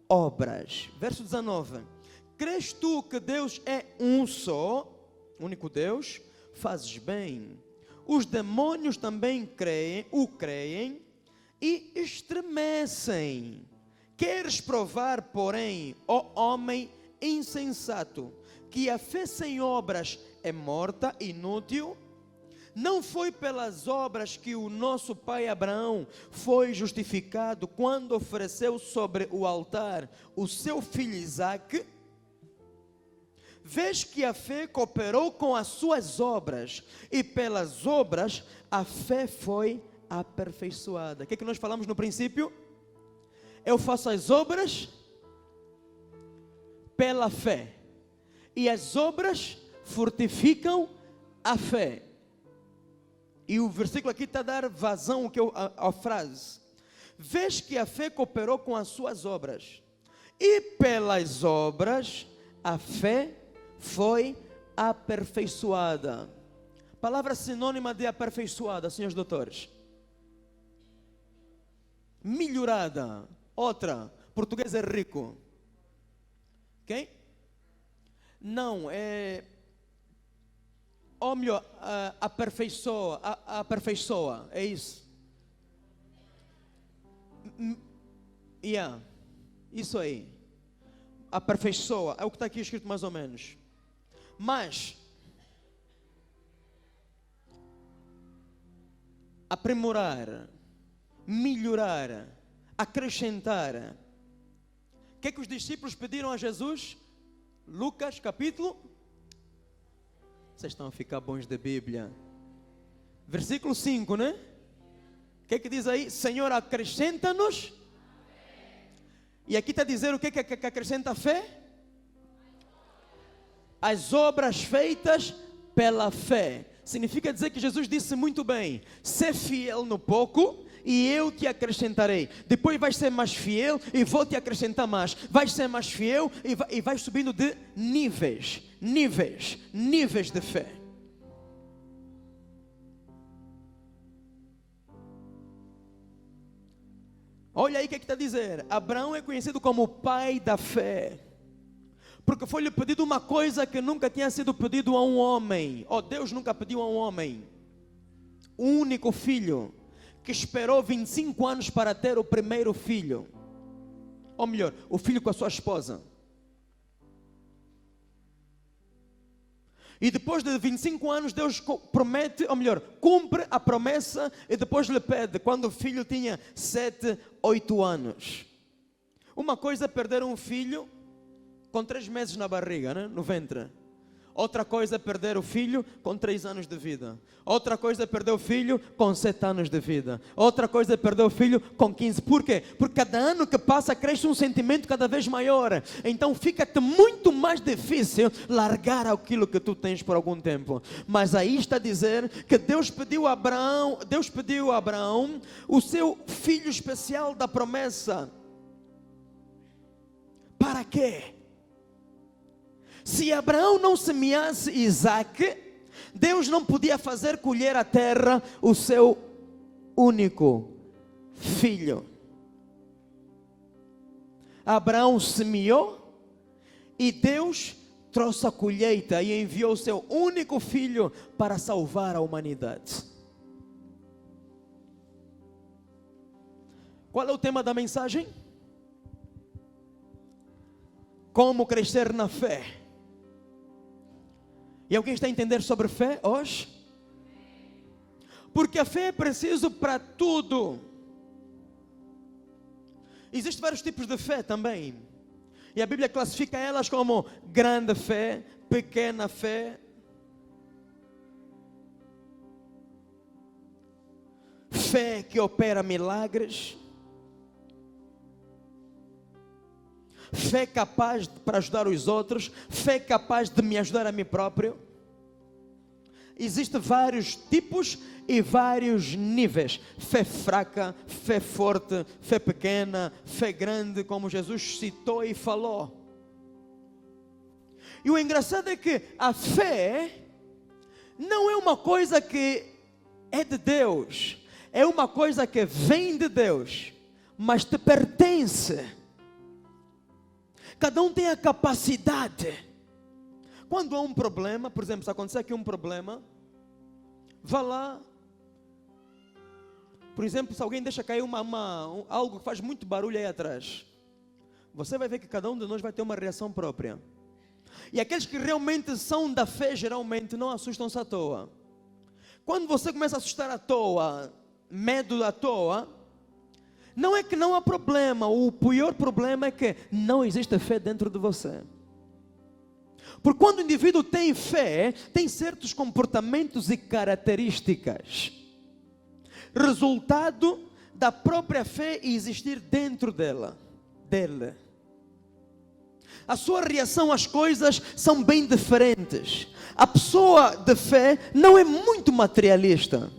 obras. Verso 19. Crês tu que Deus é um só, único Deus? Fazes bem. Os demônios também creem e estremecem. Queres provar, porém, ó homem insensato, que a fé sem obras é morta, inútil? Não foi pelas obras que o nosso pai Abraão foi justificado quando ofereceu sobre o altar o seu filho Isaque? Vês que a fé cooperou com as suas obras, e pelas obras a fé foi aperfeiçoada. O que é que nós falamos no princípio? Eu faço as obras pela fé, e as obras fortificam a fé. E o versículo aqui está a dar vazão à frase. Vês que a fé cooperou com as suas obras, e pelas obras a fé foi aperfeiçoada. Palavra sinônima de aperfeiçoada, senhores doutores. Melhorada. Outra, português é rico. Ok? Não, ou melhor, aperfeiçoa, é isso. Isso aí. Aperfeiçoa, é o que está aqui escrito mais ou menos. Mas, aprimorar, melhorar, acrescentar. O que é que os discípulos pediram a Jesus? Lucas capítulo. Vocês estão a ficar bons da Bíblia. Versículo 5, né? O que é que diz aí? Senhor, acrescenta-nos. E aqui está a dizer o que é que acrescenta a fé? As obras feitas pela fé. Significa dizer que Jesus disse muito bem: ser fiel no pouco e eu te acrescentarei. Depois vais ser mais fiel e vou te acrescentar mais. Vais ser mais fiel e vais subindo de níveis de fé. Olha aí o que está a dizer. Abraão é conhecido como o pai da fé, porque foi-lhe pedido uma coisa que nunca tinha sido pedido a um homem. Deus nunca pediu a um homem. O único filho, que esperou 25 anos para ter o primeiro filho. Ou melhor, o filho com a sua esposa. E depois de 25 anos, Deus promete, ou melhor, cumpre a promessa, e depois lhe pede, quando o filho tinha 7, 8 anos. Uma coisa é perder um filho com 3 meses na barriga, né? No ventre. Outra coisa é perder o filho com 3 anos de vida. Outra coisa é perder o filho com 7 anos de vida. Outra coisa é perder o filho com 15. Por quê? Porque cada ano que passa cresce um sentimento cada vez maior. Então fica-te muito mais difícil largar aquilo que tu tens por algum tempo. Mas aí está a dizer que Deus pediu a Abraão o seu filho especial da promessa. para quê? Se Abraão não semeasse Isaac, Deus não podia fazer colher a terra o seu único filho. Abraão semeou e Deus trouxe a colheita e enviou o seu único filho para salvar a humanidade. Qual é o tema da mensagem? Como crescer na fé. E alguém está a entender sobre fé hoje? Porque a fé é preciso para tudo. Existem vários tipos de fé também. E a Bíblia classifica elas como grande fé, pequena fé. Fé que opera milagres. Fé capaz para ajudar os outros, fé capaz de me ajudar a mim próprio. Existem vários tipos e vários níveis. Fé fraca, fé forte, fé pequena, fé grande, como Jesus citou e falou. E o engraçado é que a fé não é uma coisa que é de Deus, é uma coisa que vem de Deus, mas te pertence. Cada um tem a capacidade. Quando há um problema, por exemplo, se acontecer aqui um problema, vá lá. Por exemplo, se alguém deixa cair algo que faz muito barulho aí atrás, você vai ver que cada um de nós vai ter uma reação própria. E aqueles que realmente são da fé, geralmente não assustam-se à toa. Quando você começa a assustar à toa, medo à toa, não é que não há problema, o pior problema é que não existe fé dentro de você. Porque quando o indivíduo tem fé, tem certos comportamentos e características, resultado da própria fé existir dentro dele. A sua reação às coisas são bem diferentes. A pessoa de fé não é muito materialista.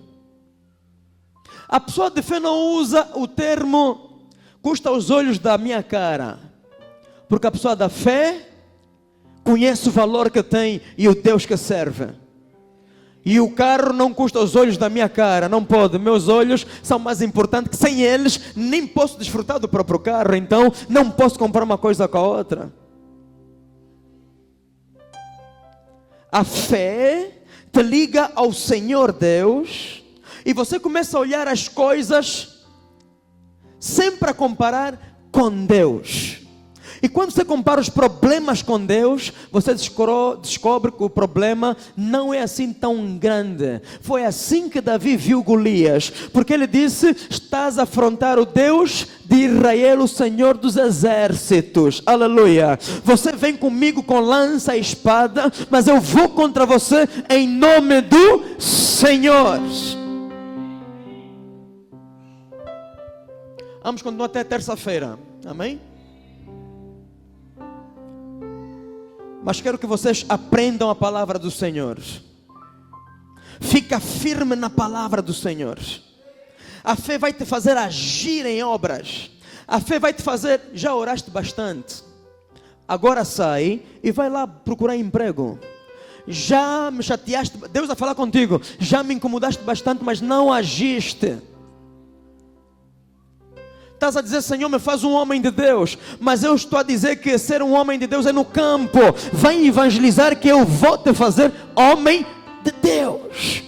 A pessoa de fé não usa o termo custa os olhos da minha cara, porque a pessoa da fé conhece o valor que tem e o Deus que serve. E o carro não custa os olhos da minha cara, não pode. Meus olhos são mais importantes, que sem eles nem posso desfrutar do próprio carro, então não posso comprar uma coisa com a outra. A fé te liga ao Senhor Deus. E você começa a olhar as coisas sempre a comparar com Deus. E quando você compara os problemas com Deus, você descobre que o problema não é assim tão grande. Foi assim que Davi viu Golias. Porque ele disse, estás a afrontar o Deus de Israel, o Senhor dos exércitos. Aleluia. Você vem comigo com lança e espada, mas eu vou contra você em nome do Senhor. Vamos continuar até terça-feira, amém? Mas quero que vocês aprendam a palavra do Senhor. Fica firme na palavra do Senhor. A fé vai te fazer agir em obras. A fé vai te fazer, já oraste bastante, agora sai e vai lá procurar emprego. Já me chateaste, Deus vai falar contigo, já me incomodaste bastante, mas não agiste. Estás a dizer, Senhor, me faz um homem de Deus. Mas eu estou a dizer que ser um homem de Deus é no campo. Vai evangelizar que eu vou te fazer homem de Deus.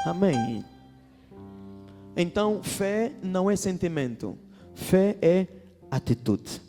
Amém. Então, fé não é sentimento. Fé é atitude.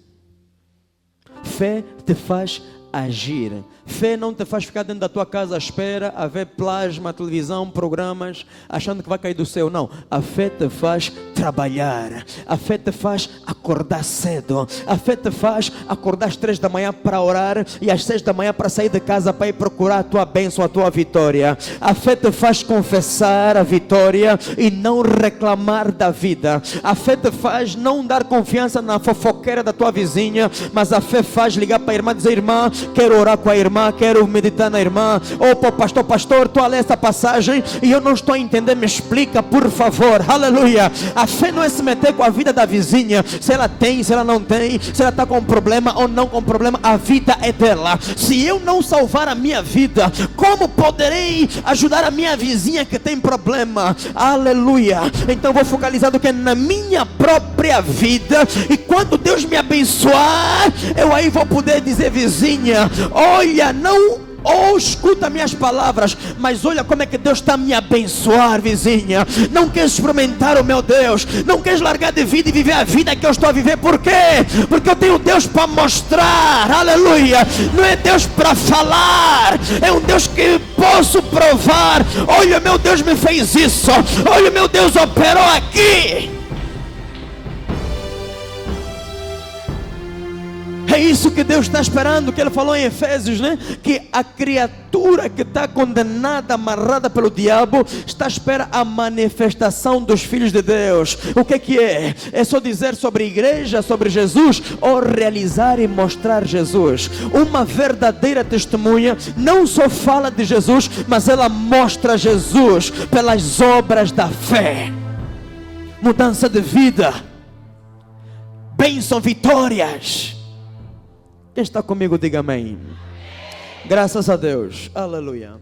Fé te faz agir. Fé não te faz ficar dentro da tua casa à espera, a ver plasma, televisão, programas, achando que vai cair do céu. Não, a fé te faz trabalhar. A fé te faz acordar cedo. A fé te faz acordar às 3 da manhã para orar e às 6 da manhã para sair de casa para ir procurar a tua bênção, a tua vitória. A fé te faz confessar a vitória e não reclamar da vida. A fé te faz não dar confiança na fofoqueira da tua vizinha, mas a fé faz ligar para a irmã e dizer, irmã, quero orar com a irmã, quero meditar na irmã. Oh, pastor, estou a ler essa passagem e eu não estou a entender, me explica, por favor. Aleluia. A fé não é se meter com a vida da vizinha, se ela tem, se ela não tem, se ela está com problema ou não com problema. A vida é dela. Se eu não salvar a minha vida, como poderei ajudar a minha vizinha que tem problema? Aleluia. Então vou focalizar do que é na minha própria vida, e quando Deus me abençoar, eu aí vou poder dizer: vizinha, olha, não escuta minhas palavras, mas olha como é que Deus está a me abençoar, vizinha. Não queres experimentar o meu Deus? Não queres largar de vida e viver a vida que eu estou a viver? Por quê? Porque eu tenho Deus para mostrar. Aleluia. Não é Deus para falar, é um Deus que posso provar. Olha, meu Deus me fez isso. Olha, meu Deus operou aqui. É isso que Deus está esperando, que Ele falou em Efésios, né? Que a criatura que está condenada, amarrada pelo diabo, está à espera a manifestação dos filhos de Deus. O que é? É só dizer sobre a igreja, sobre Jesus, ou realizar e mostrar Jesus? Uma verdadeira testemunha não só fala de Jesus, mas ela mostra Jesus pelas obras da fé. Mudança de vida, bênção, vitórias. Quem está comigo, diga amém. Graças a Deus. Aleluia.